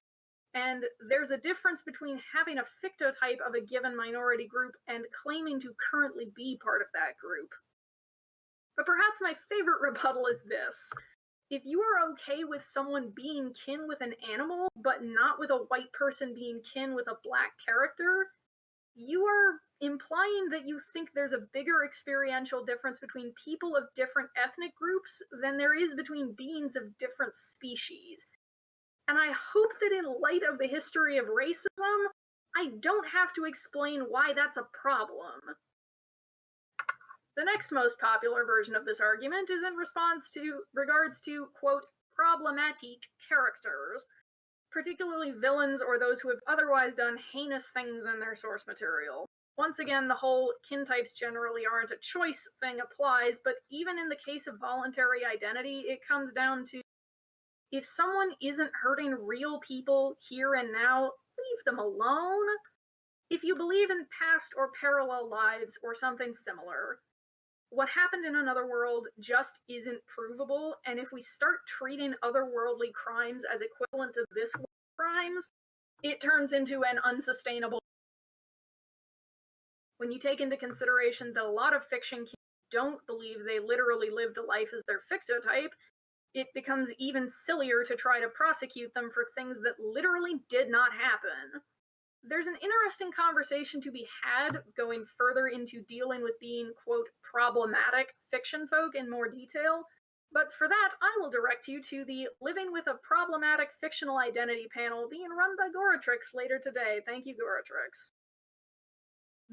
and there's a difference between having a fictotype of a given minority group and claiming to currently be part of that group. But perhaps my favorite rebuttal is this. If you are okay with someone being kin with an animal, but not with a white person being kin with a black character, you are implying that you think there's a bigger experiential difference between people of different ethnic groups than there is between beings of different species. And I hope that in light of the history of racism, I don't have to explain why that's a problem. The next most popular version of this argument is in regards to, quote, problematic characters, particularly villains or those who have otherwise done heinous things in their source material. Once again, the whole kin types generally aren't a choice thing applies, but even in the case of voluntary identity, it comes down to If someone isn't hurting real people here and now, leave them alone. If you believe in past or parallel lives or something similar, what happened in another world just isn't provable, and if we start treating otherworldly crimes as equivalent to this world crimes, it turns into an unsustainable. When you take into consideration that a lot of Fictionkin don't believe they literally lived a life as their fictotype, it becomes even sillier to try to prosecute them for things that literally did not happen. There's an interesting conversation to be had going further into dealing with being, quote, problematic fiction folk in more detail, but for that, I will direct you to the Living with a Problematic Fictional Identity panel being run by Goratrix later today. Thank you, Goratrix.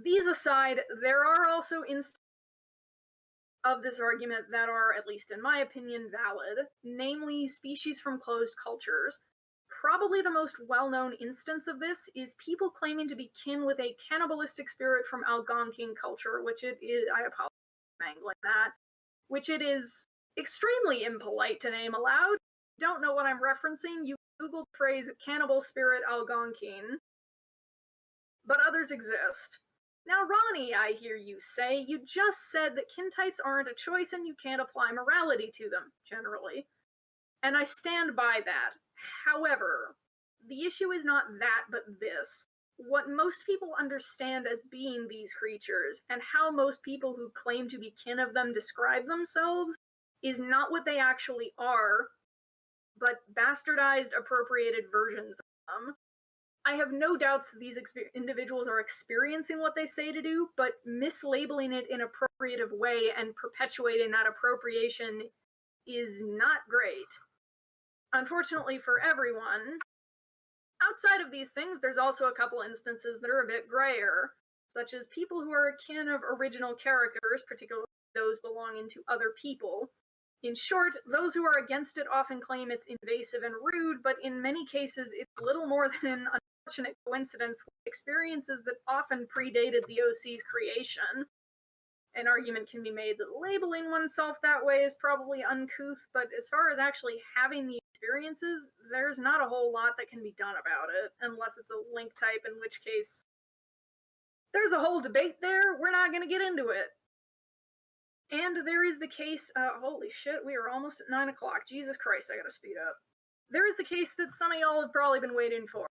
These aside, there are also instances of this argument that are, at least in my opinion, valid, namely species from closed cultures. Probably the most well-known instance of this is people claiming to be kin with a cannibalistic spirit from Algonquin culture, which it is, I apologize for mangling that, which it is extremely impolite to name aloud. Don't know what I'm referencing, you Google the phrase cannibal spirit Algonquin. But others exist. Now, Rani, I hear you say, you just said that kin types aren't a choice and you can't apply morality to them, generally. And I stand by that. However, the issue is not that, but this. What most people understand as being these creatures, and how most people who claim to be kin of them describe themselves, is not what they actually are, but bastardized, appropriated versions of them. I have no doubts that these individuals are experiencing what they say to do, but mislabeling it in an appropriative way and perpetuating that appropriation is not great. Unfortunately for everyone, outside of these things, there's also a couple instances that are a bit grayer, such as people who are kin of original characters, particularly those belonging to other people. In short, those who are against it often claim it's invasive and rude, but in many cases it's little more than an unfortunate coincidence with experiences that often predated the OC's creation. An argument can be made that labeling oneself that way is probably uncouth, but as far as actually having the experiences, there's not a whole lot that can be done about it, unless it's a link type, in which case there's a whole debate there. We're not going to get into it. And there is the case, holy shit, we are almost at 9 o'clock. Jesus Christ, I gotta speed up. There is the case that some of y'all have probably been waiting for.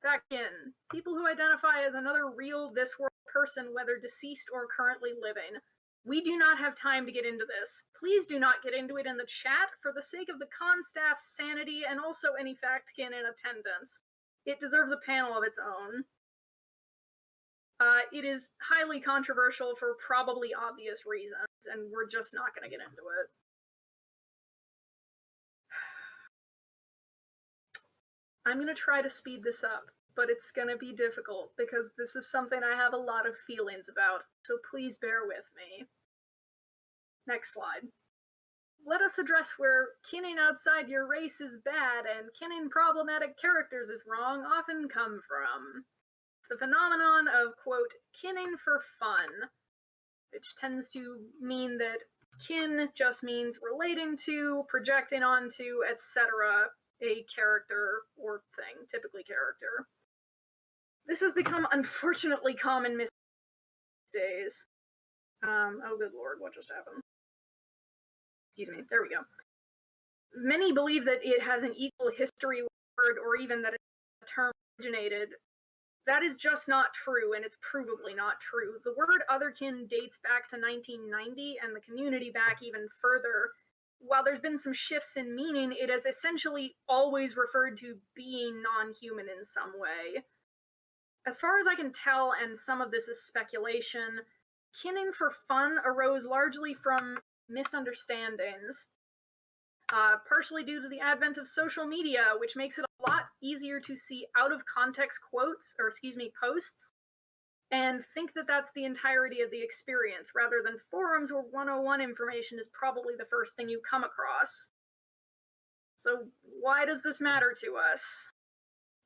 Back in. People who identify as another real, this world person, whether deceased or currently living. We do not have time to get into this. Please do not get into it in the chat for the sake of the con staff's sanity and also any factkin in attendance. It deserves a panel of its own. It is highly controversial for probably obvious reasons, and we're just not going to get into it. I'm going to try to speed this up, but it's going to be difficult because this is something I have a lot of feelings about, so please bear with me. Next slide. Let us address where kinning outside your race is bad and kinning problematic characters is wrong often come from. The phenomenon of, quote, kinning for fun, which tends to mean that kin just means relating to, projecting onto, etc., a character or thing, typically character. This has become unfortunately common these days. Oh good lord, what just happened? Excuse me, there we go. Many believe that it has an equal history word, or even that a term originated. That is just not true, and it's provably not true. The word Otherkin dates back to 1990, and the community back even further. While there's been some shifts in meaning, it has essentially always referred to being non-human in some way. As far as I can tell, and some of this is speculation, kinning for fun arose largely from misunderstandings. Partially due to the advent of social media, which makes it a lot easier to see out-of-context posts, and think that that's the entirety of the experience, rather than forums where 101 information is probably the first thing you come across. So why does this matter to us?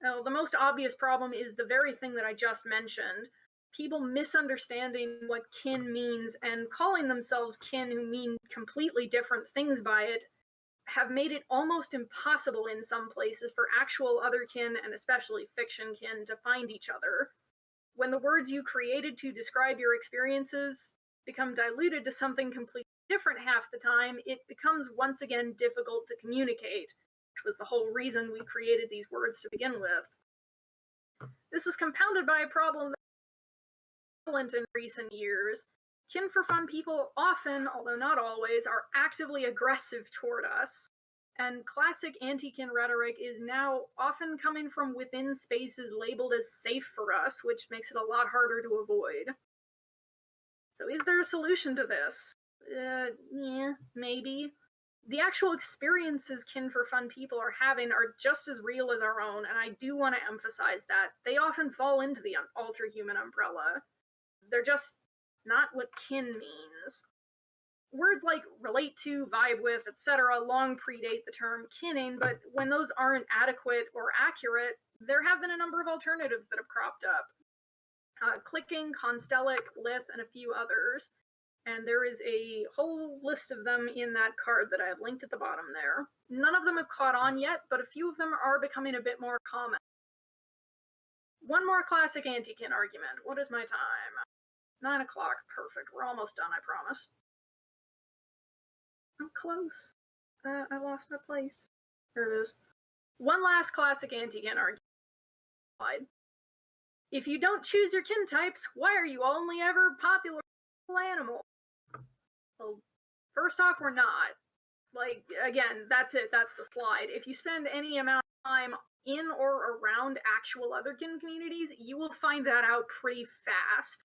Well, the most obvious problem is the very thing that I just mentioned. People misunderstanding what kin means and calling themselves kin who mean completely different things by it, have made it almost impossible in some places for actual otherkin, and especially fictionkin, to find each other. When the words you created to describe your experiences become diluted to something completely different half the time, it becomes once again difficult to communicate, which was the whole reason we created these words to begin with. This is compounded by a problem that's in recent years. Kin for fun people often, although not always, are actively aggressive toward us, and classic anti-kin rhetoric is now often coming from within spaces labeled as safe for us, which makes it a lot harder to avoid. So is there a solution to this? Yeah, maybe. The actual experiences kin for fun people are having are just as real as our own, and I do want to emphasize that. They often fall into the alterhuman umbrella. They're just not what kin means. Words like relate to, vibe with, etc. long predate the term kinning, but when those aren't adequate or accurate, there have been a number of alternatives that have cropped up. Clicking, constellic, lith, and a few others. And there is a whole list of them in that card that I have linked at the bottom there. None of them have caught on yet, but a few of them are becoming a bit more common. One more classic anti-kin argument. What is my time? 9 o'clock. Perfect. We're almost done, I promise. I'm close. I lost my place. There it is. One last classic anti-kin argument. If you don't choose your kin types, why are you only ever popular animals? Well, first off, we're not. Like, again, that's it. That's the slide. If you spend any amount of time in or around actual otherkin communities, you will find that out pretty fast.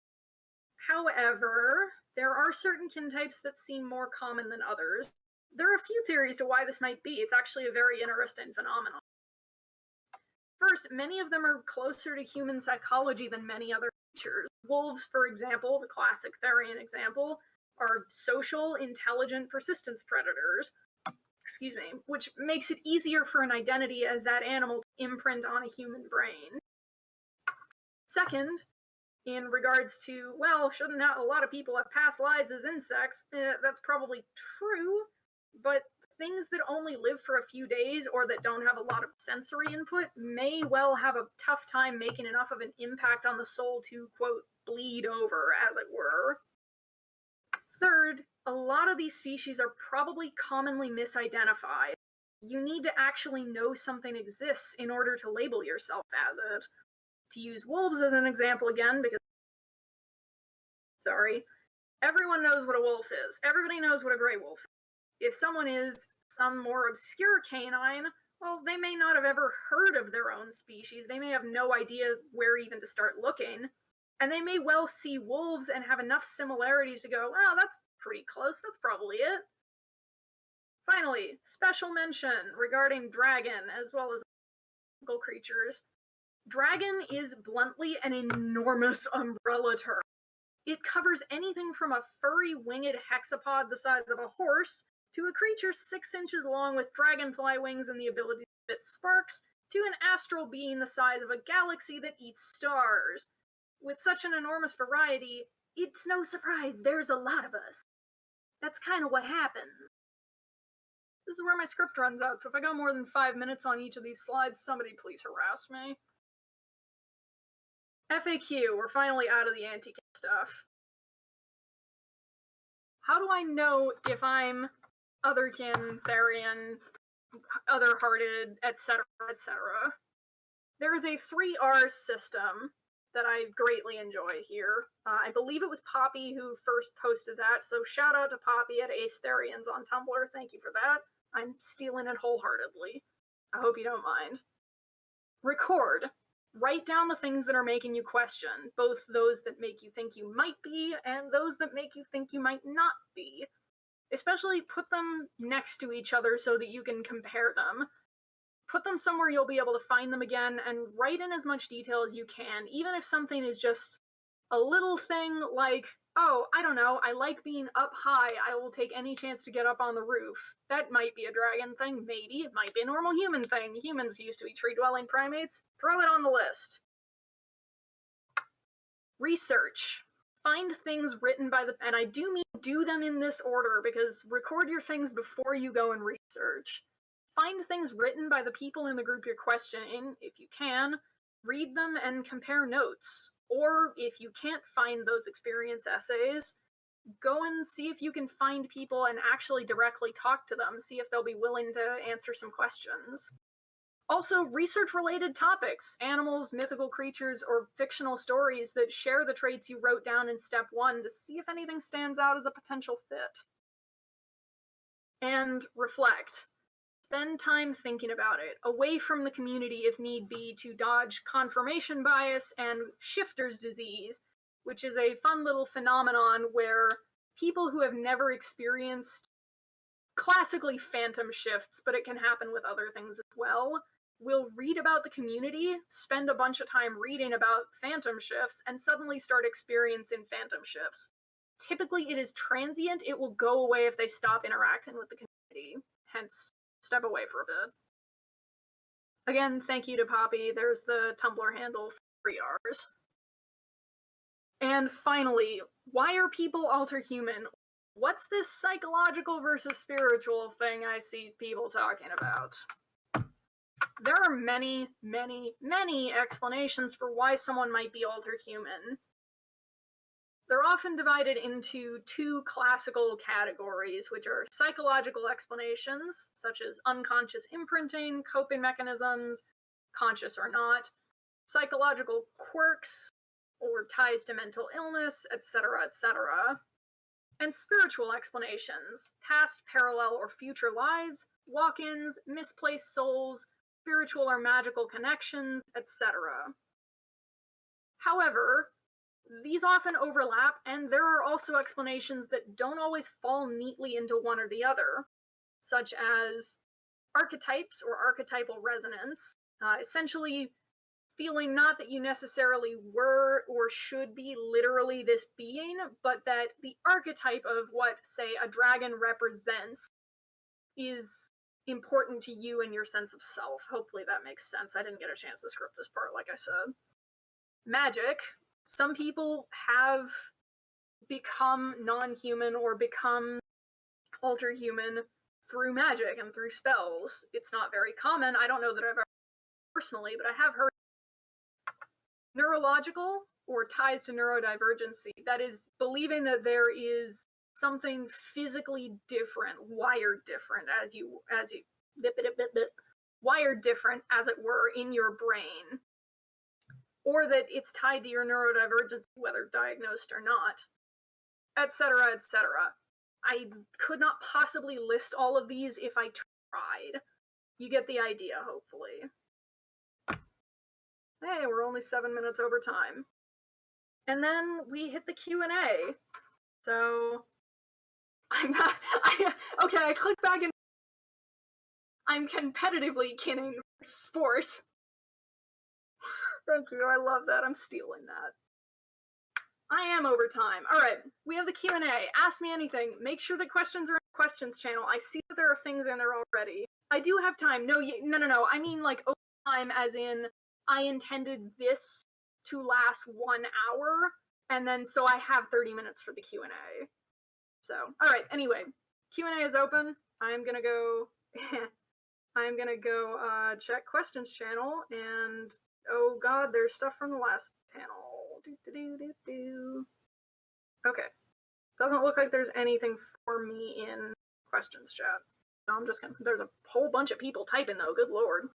However, there are certain kin types that seem more common than others. There are a few theories to why this might be. It's actually a very interesting phenomenon. First, many of them are closer to human psychology than many other creatures. Wolves, for example, the classic Therian example, are social, intelligent persistence predators, which makes it easier for an identity as that animal to imprint on a human brain. Second, in regards to, well, shouldn't not a lot of people have past lives as insects? That's probably true, but things that only live for a few days or that don't have a lot of sensory input may well have a tough time making enough of an impact on the soul to, quote, bleed over, as it were. Third, a lot of these species are probably commonly misidentified. You need to actually know something exists in order to label yourself as it. To use wolves as an example again, because everyone knows what a wolf is. Everybody knows what a gray wolf is. If someone is some more obscure canine, well, they may not have ever heard of their own species. They may have no idea where even to start looking. And they may well see wolves and have enough similarities to go, oh, that's pretty close, that's probably it. Finally, special mention regarding dragon, as well as mythical creatures. Dragon is bluntly an enormous umbrella term. It covers anything from a furry winged hexapod the size of a horse, to a creature 6 inches long with dragonfly wings and the ability to spit sparks, to an astral being the size of a galaxy that eats stars. With such an enormous variety, it's no surprise there's a lot of us. That's kind of what happens. This is where my script runs out, so if I go more than 5 minutes on each of these slides, somebody please harass me. FAQ, we're finally out of the anti-kin stuff. How do I know if I'm otherkin, Therian, otherhearted, etc., etc.? There is a 3R system that I greatly enjoy here. I believe it was Poppy who first posted that, so shout out to Poppy at Ace Therians on Tumblr, thank you for that. I'm stealing it wholeheartedly. I hope you don't mind. Record. Write down the things that are making you question, both those that make you think you might be, and those that make you think you might not be. Especially put them next to each other so that you can compare them. Put them somewhere you'll be able to find them again, and write in as much detail as you can, even if something is just a little thing like, oh, I don't know, I like being up high, I will take any chance to get up on the roof. That might be a dragon thing, maybe. It might be a normal human thing. Humans used to be tree-dwelling primates. Throw it on the list. Research. Find things written by the, and I do mean do them in this order, because record your things before you go and research. Find things written by the people in the group you're questioning, if you can. Read them and compare notes. Or if you can't find those experience essays, go and see if you can find people and actually directly talk to them, see if they'll be willing to answer some questions. Also, research related topics, animals, mythical creatures, or fictional stories that share the traits you wrote down in step 1 to see if anything stands out as a potential fit. And reflect. Spend time thinking about it, away from the community if need be, to dodge confirmation bias and shifter's disease, which is a fun little phenomenon where people who have never experienced classically phantom shifts, but it can happen with other things as well, will read about the community, spend a bunch of time reading about phantom shifts, and suddenly start experiencing phantom shifts. Typically it is transient, it will go away if they stop interacting with the community, hence step away for a bit. Again, thank you to Poppy, there's the Tumblr handle for 3 Rs. And finally, why are people alterhuman? What's this psychological versus spiritual thing I see people talking about? There are many, many, many explanations for why someone might be alterhuman. They're often divided into 2 classical categories, which are psychological explanations, such as unconscious imprinting, coping mechanisms, conscious or not, psychological quirks, or ties to mental illness, etc., etc., and spiritual explanations, past, parallel, or future lives, walk-ins, misplaced souls, spiritual or magical connections, etc. However, these often overlap, and there are also explanations that don't always fall neatly into one or the other, such as archetypes or archetypal resonance, essentially feeling not that you necessarily were or should be literally this being, but that the archetype of what, say, a dragon represents is important to you and your sense of self. Hopefully that makes sense. I didn't get a chance to script this part, like I said. Magic. Some people have become non-human or become alterhuman through magic and through spells. It's not very common. I don't know that I've ever personally, but I have heard. Neurological, or ties to neurodivergency. That is, believing that there is something physically different, wired different, wired different, as it were, in your brain. Or that it's tied to your neurodivergency, whether diagnosed or not, etc., etc. I could not possibly list all of these if I tried. You get the idea, hopefully. Hey, we're only 7 minutes over time. And then we hit the Q&A. So, okay, I click back in. I'm competitively kinning sport. Thank you, I love that, I'm stealing that. I am over time. Alright, we have the Q&A. Ask me anything. Make sure that questions are in the questions channel. I see that there are things in there already. I do have time. No, I mean, like, over time as in, I intended this to last 1 hour, and then so I have 30 minutes for the Q&A. So, alright, anyway, Q&A is open. I'm gonna go check questions channel, and oh god, there's stuff from the last panel. Okay. Doesn't look like there's anything for me in questions chat. So I'm just gonna, there's a whole bunch of people typing though, good lord.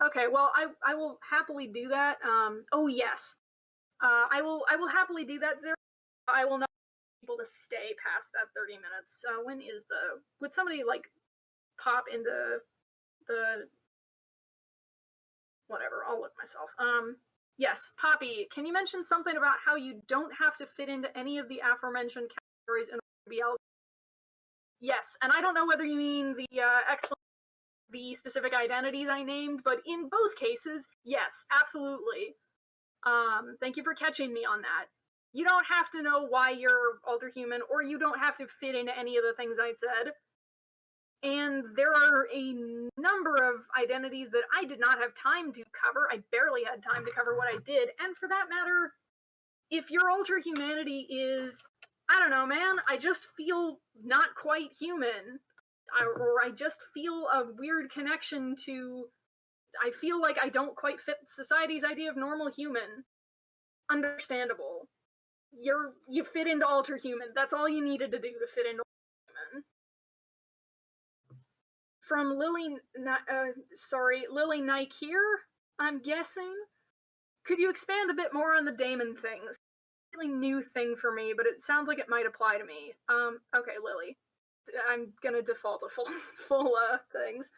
Okay, well, I will happily do that. Oh yes. I will happily do that, Zero. I will not be able to stay past that 30 minutes. When is would somebody, like, pop into the, whatever, I'll look myself. Yes, Poppy, can you mention something about how you don't have to fit into any of the aforementioned categories in order to be eligible? Yes, and I don't know whether you mean the specific identities I named, but in both cases, yes, absolutely. Thank you for catching me on that. You don't have to know why you're alterhuman, or you don't have to fit into any of the things I've said. And there are a number of identities that I did not have time to cover. I barely had time to cover what I did. And for that matter, if your Alterhumanity is, I don't know, man, I just feel not quite human, or I just feel a weird connection to, I feel like I don't quite fit society's idea of normal human. Understandable. You fit into Alterhuman. That's all you needed to do to fit into Alterhuman. From Lily Nike here, I'm guessing. Could you expand a bit more on the daemon things? Really new thing for me, but it sounds like it might apply to me. Okay, Lily. I'm gonna default to full things.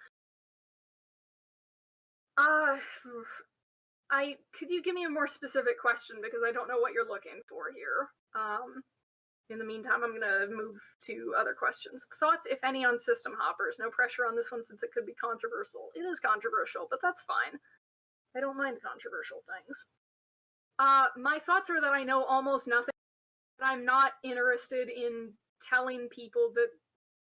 Could you give me a more specific question, because I don't know what you're looking for here. In the meantime, I'm gonna move to other questions. Thoughts, if any, on system hoppers? No pressure on this one since it could be controversial. It is controversial, but that's fine. I don't mind controversial things. My thoughts are that I know almost nothing. I'm not interested in telling people that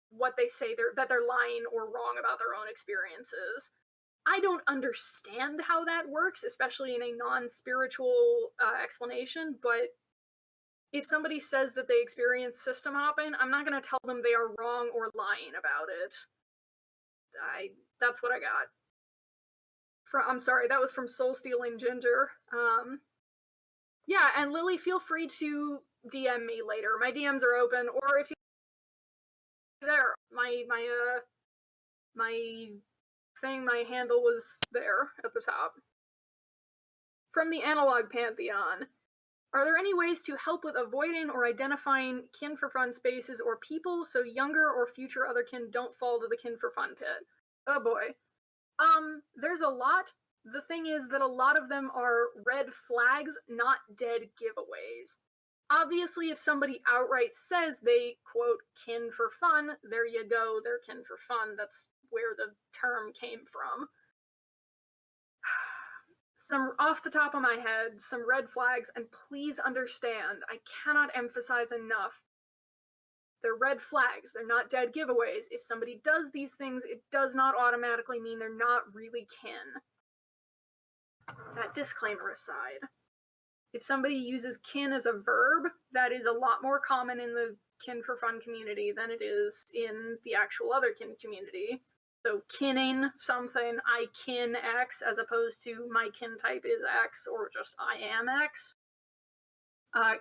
what they say that they're lying or wrong about their own experiences. I don't understand how that works, especially in a non-spiritual explanation, but if somebody says that they experience system hopping, I'm not going to tell them they are wrong or lying about it. That's what I got. I'm sorry, that was from Soul Stealing Ginger. Yeah, and Lily, feel free to DM me later. My DMs are open, or if you there, my handle was there at the top. From the Analog Pantheon, are there any ways to help with avoiding or identifying kin for fun spaces or people so younger or future Otherkin don't fall to the kin for fun pit? Oh boy. There's a lot. The thing is that a lot of them are red flags, not dead giveaways. Obviously, if somebody outright says they, quote, kin for fun, there you go, they're kin for fun. That's where the term came from. Some, off the top of my head, some red flags, and please understand, I cannot emphasize enough, they're red flags, they're not dead giveaways. If somebody does these things, it does not automatically mean they're not really kin. That disclaimer aside, if somebody uses kin as a verb, that is a lot more common in the kin for fun community than it is in the actual Otherkin community. So kinning something, I kin X, as opposed to my kin type is X, or just I am X.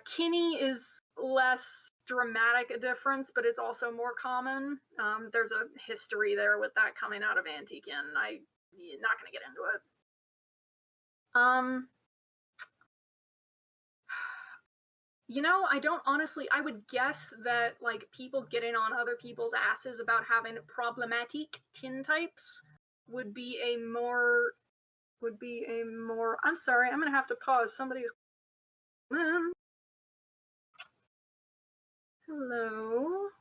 Kinny is less dramatic a difference, but it's also more common. There's a history there with that coming out of Antikin. I'm not going to get into it. You know, I don't honestly, I would guess that, like, people getting on other people's asses about having problematic kin types would be a more, I'm sorry, I'm gonna have to pause, somebody's, hello?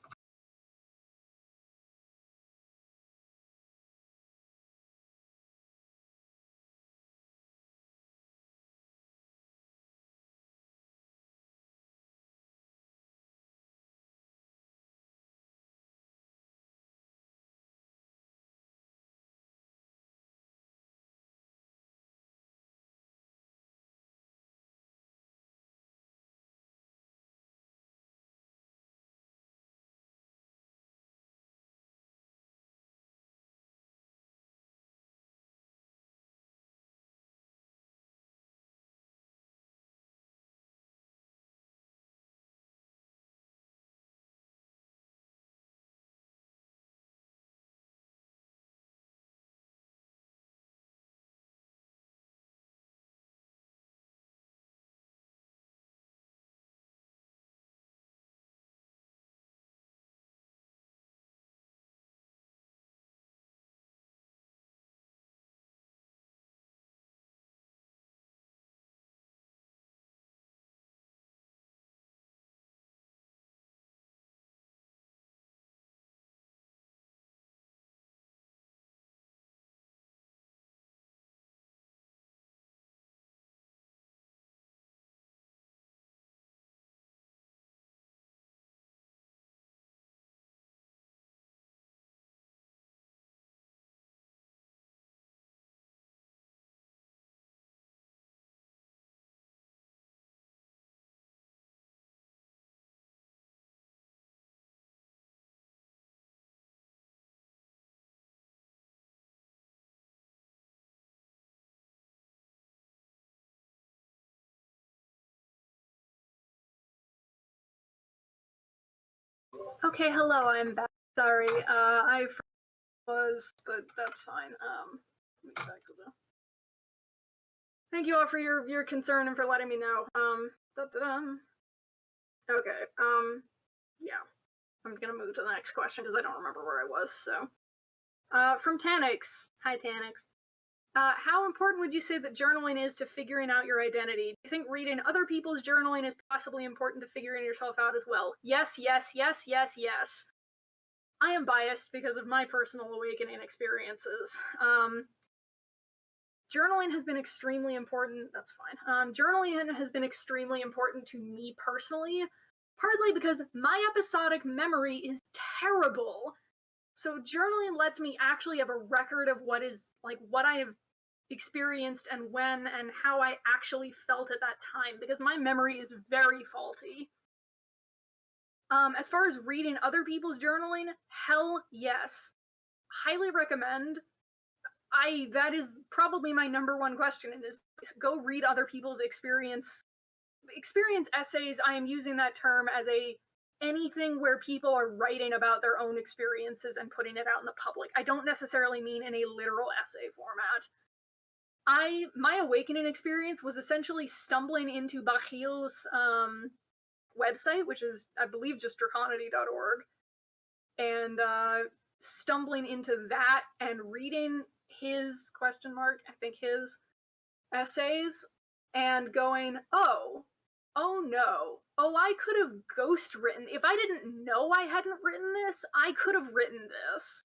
Okay, hello, I'm back. Sorry, I was, but that's fine. Let me get back to the... Thank you all for your concern and for letting me know. Okay, yeah. I'm gonna move to the next question because I don't remember where I was, so. From Tanix. Hi, Tanix. How important would you say that journaling is to figuring out your identity? Do you think reading other people's journaling is possibly important to figuring yourself out as well? Yes, yes, yes, yes, yes. I am biased because of my personal awakening experiences. Journaling has been extremely important. That's fine. Journaling has been extremely important to me personally, partly because my episodic memory is terrible. So journaling lets me actually have a record of what I have experienced and when and how I actually felt at that time, because my memory is very faulty. As far as reading other people's journaling, hell yes. Highly recommend. That is probably my number one question, is go read other people's experience essays. I am using that term as anything where people are writing about their own experiences and putting it out in the public. I don't necessarily mean in a literal essay format. My awakening experience was essentially stumbling into Bachil's website, which is, I believe, just draconity.org, and stumbling into that and reading his his essays and going, oh no, I could have ghost written. If I didn't know I hadn't written this, I could have written this.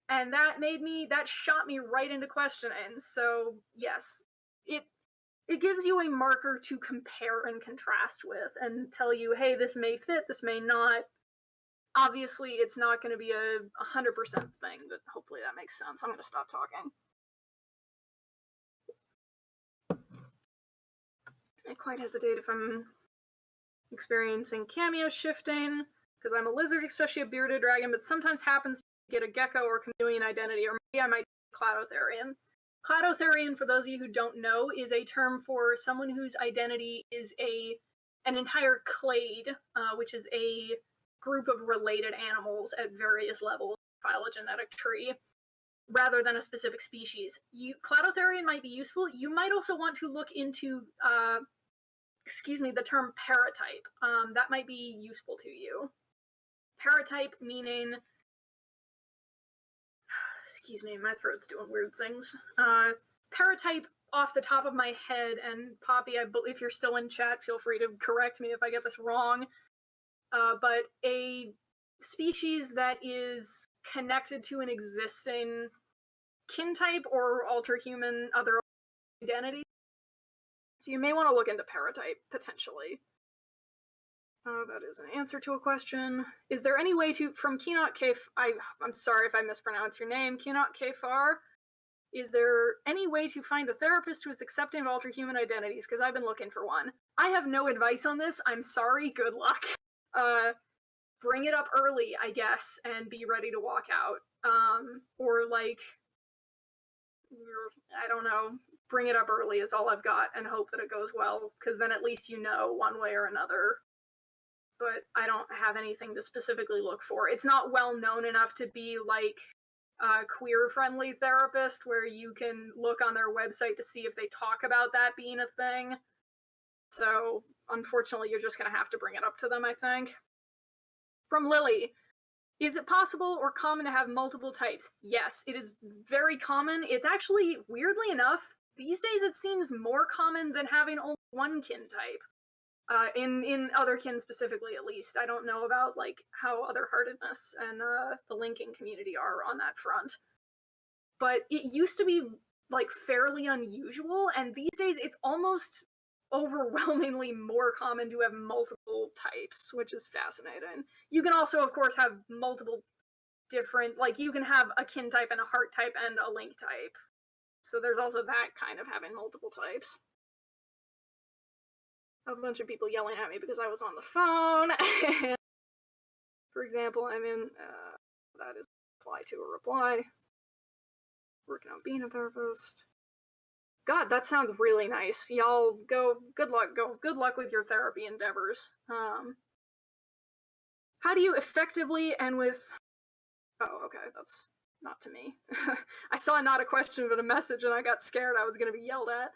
And that shot me right into questioning. So yes, it gives you a marker to compare and contrast with and tell you, hey, this may fit, this may not. Obviously, it's not going to be a 100% thing, but hopefully that makes sense. I'm going to stop talking. I quite hesitate if I'm experiencing cameo shifting, because I'm a lizard, especially a bearded dragon, but sometimes happens to get a gecko or chameleon identity, or maybe I might be Cladotherian. Cladotherian, for those of you who don't know, is a term for someone whose identity is an entire clade, which is a group of related animals at various levels of the phylogenetic tree, rather than a specific species. Cladotherian might be useful. You might also want to look into the term paratype. That might be useful to you. Paratype meaning... Excuse me, my throat's doing weird things. Paratype, off the top of my head, and Poppy, if you're still in chat, feel free to correct me if I get this wrong, but a species that is connected to an existing kintype or alterhuman other identity. So you may want to look into paratype, potentially. That is an answer to a question. Is there any way to, from Kinot I'm sorry if I mispronounce your name, Kinot Kfar, is there any way to find a therapist who is accepting of alterhuman identities? Because I've been looking for one. I have no advice on this. I'm sorry. Good luck. Bring it up early, I guess, and be ready to walk out. Or I don't know, bring it up early is all I've got and hope that it goes well, because then at least you know one way or another. But I don't have anything to specifically look for. It's not well known enough to be like a queer-friendly therapist where you can look on their website to see if they talk about that being a thing. So, unfortunately, you're just going to have to bring it up to them, I think. From Lily, is it possible or common to have multiple types? Yes, it is very common. It's actually, weirdly enough, these days it seems more common than having only one kin type. In Otherkin specifically, at least. I don't know about, how Otherheartedness and the linking community are on that front. But it used to be, fairly unusual, and these days it's almost overwhelmingly more common to have multiple types, which is fascinating. You can also, of course, have multiple different, you can have a kin type and a heart type and a link type. So there's also that kind of having multiple types. A bunch of people yelling at me because I was on the phone. For example, I'm in, that is reply to a reply. Working on being a therapist. God, that sounds really nice. Y'all good luck with your therapy endeavors. How do you effectively and with... Oh, okay, that's not to me. I saw not a question but a message and I got scared I was going to be yelled at.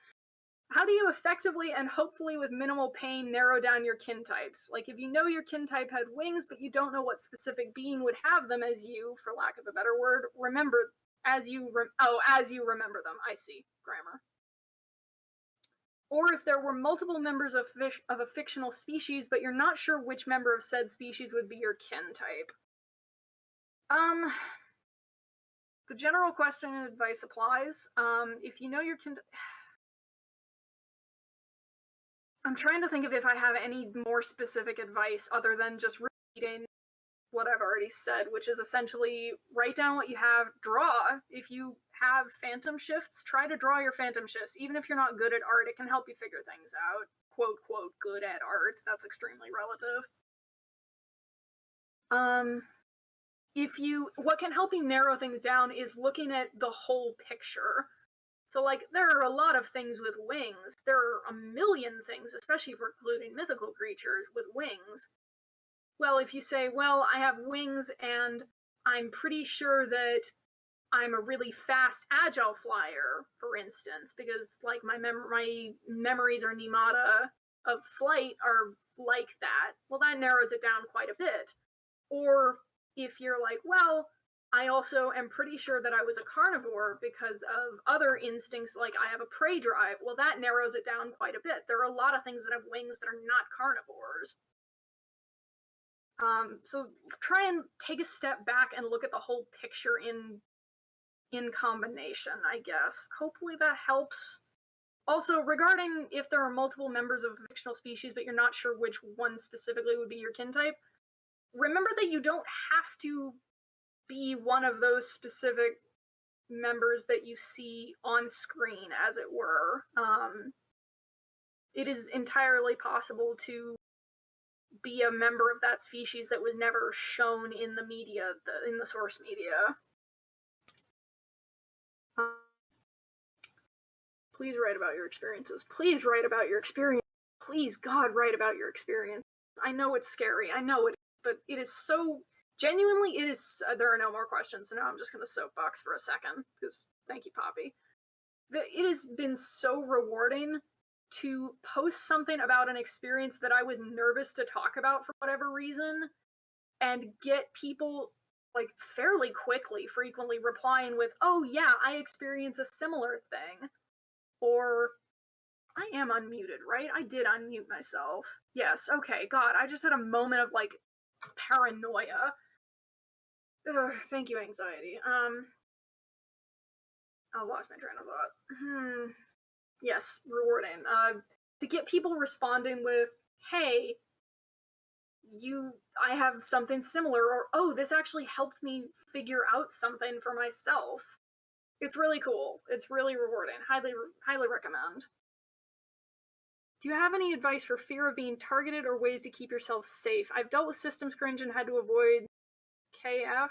How do you effectively and hopefully with minimal pain narrow down your kin types? Like, if you know your kin type had wings, but you don't know what specific being would have them as you, for lack of a better word, remember as you remember them. I see. Grammar. Or if there were multiple members of a fictional species, but you're not sure which member of said species would be your kin type. The general question and advice applies. If you know your kin... I'm trying to think of if I have any more specific advice other than just repeating what I've already said, which is essentially write down what you have, draw. If you have phantom shifts, try to draw your phantom shifts. Even if you're not good at art, it can help you figure things out. Quote, quote, good at art. That's extremely relative. What can help you narrow things down is looking at the whole picture. So, like, there are a lot of things with wings. There are a million things, especially for including mythical creatures, with wings. Well, if you say, well, I have wings and I'm pretty sure that I'm a really fast, agile flyer, for instance, because, like, my memories or nemata of flight are like that, well, that narrows it down quite a bit. Or if you're like, well, I also am pretty sure that I was a carnivore because of other instincts, like I have a prey drive. Well, that narrows it down quite a bit. There are a lot of things that have wings that are not carnivores. So try and take a step back and look at the whole picture in combination, I guess. Hopefully that helps. Also, regarding if there are multiple members of a fictional species, but you're not sure which one specifically would be your kin type, remember that you don't have to be one of those specific members that you see on screen, as it were. It is entirely possible to be a member of that species that was never shown in the media, in the source media. Please write about your experiences. Please write about your experience. Please, God, write about your experience. I know it's scary. I know it is, but it is so... Genuinely, it is... there are no more questions, so now I'm just going to soapbox for a second, because thank you, Poppy. It has been so rewarding to post something about an experience that I was nervous to talk about for whatever reason, and get people, like, fairly quickly, frequently replying with, oh yeah, I experience a similar thing. Or, I am unmuted, right? I did unmute myself. Yes, okay, God, I just had a moment of, like, paranoia. Ugh, thank you, anxiety. I lost my train of thought. Yes, rewarding. To get people responding with, hey, I have something similar, or, oh, this actually helped me figure out something for myself. It's really cool. It's really rewarding. Highly recommend. Do you have any advice for fear of being targeted or ways to keep yourself safe? I've dealt with systems cringe and had to avoid KF.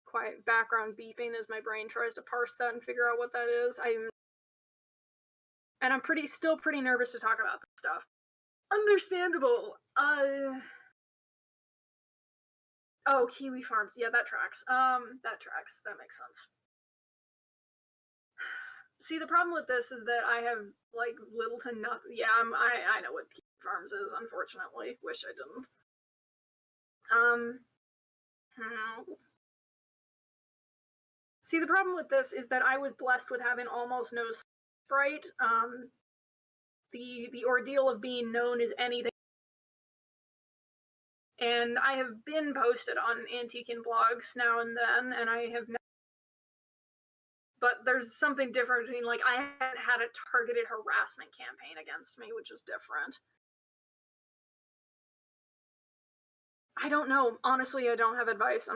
Quiet background beeping as my brain tries to parse that and figure out what that is. And I'm still pretty nervous to talk about this stuff. Understandable. Oh, Kiwi Farms. Yeah, that tracks. That tracks. That makes sense. See, the problem with this is that I have, like, little to nothing. Yeah, I know what Kiwi Farms is, unfortunately. Wish I didn't. See, the problem with this is that I was blessed with having almost no sprite. The ordeal of being known as anything. And I have been posted on Antiquin blogs now and then, and I have never... But there's something different between, like, I haven't had a targeted harassment campaign against me, which is different. I don't know. Honestly, I don't have advice.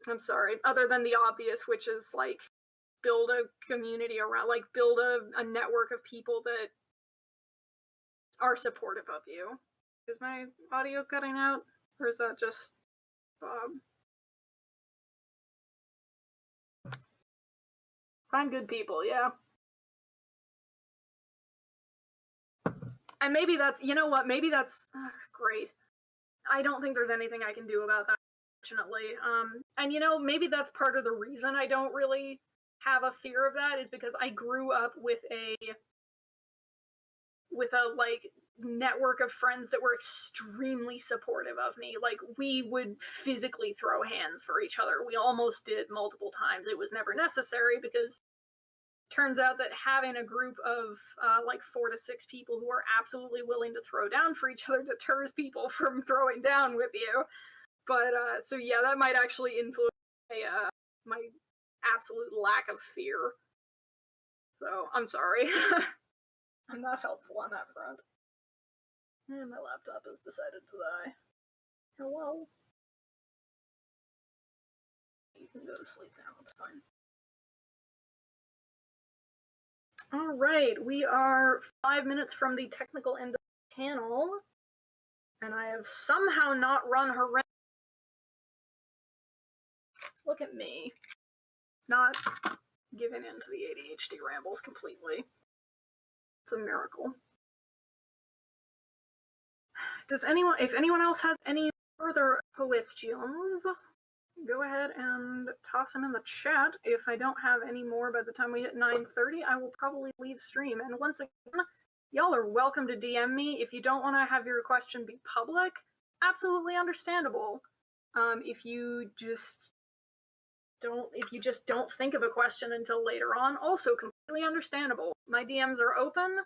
I'm sorry. Other than the obvious, which is, like, build a community around, like, build a network of people that are supportive of you. Is my audio cutting out? Or is that just Bob? Find good people, yeah. And maybe that's, you know what, maybe that's great. I don't think there's anything I can do about that, unfortunately. And you know, maybe that's part of the reason I don't really have a fear of that, is because I grew up with a like network of friends that were extremely supportive of me. Like, we would physically throw hands for each other. We almost did multiple times. It was never necessary, because turns out that having a group of like 4 to 6 people who are absolutely willing to throw down for each other deters people from throwing down with you. But so yeah, that might actually influence my absolute lack of fear. So I'm sorry. I'm not helpful on that front. And my laptop has decided to die. Hello? You can go to sleep now, it's fine. Alright, we are 5 minutes from the technical end of the panel, and I have somehow not run horrendous. Look at me. Not giving in to the ADHD rambles completely. It's a miracle. If anyone else has any further questions, go ahead and toss them in the chat. If I don't have any more by the time we hit 9:30, I will probably leave stream. And once again, y'all are welcome to DM me. If you don't want to have your question be public, absolutely understandable. If you just don't think of a question until later on, also completely understandable. My DMs are open,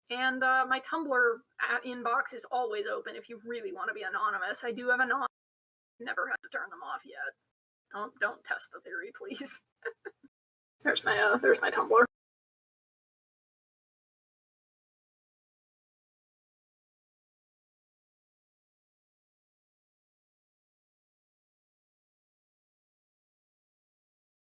and my Tumblr inbox is always open if you really want to be anonymous. I do have anonymous. Never had to turn them off yet. Don't test the theory, please. There's my Tumblr.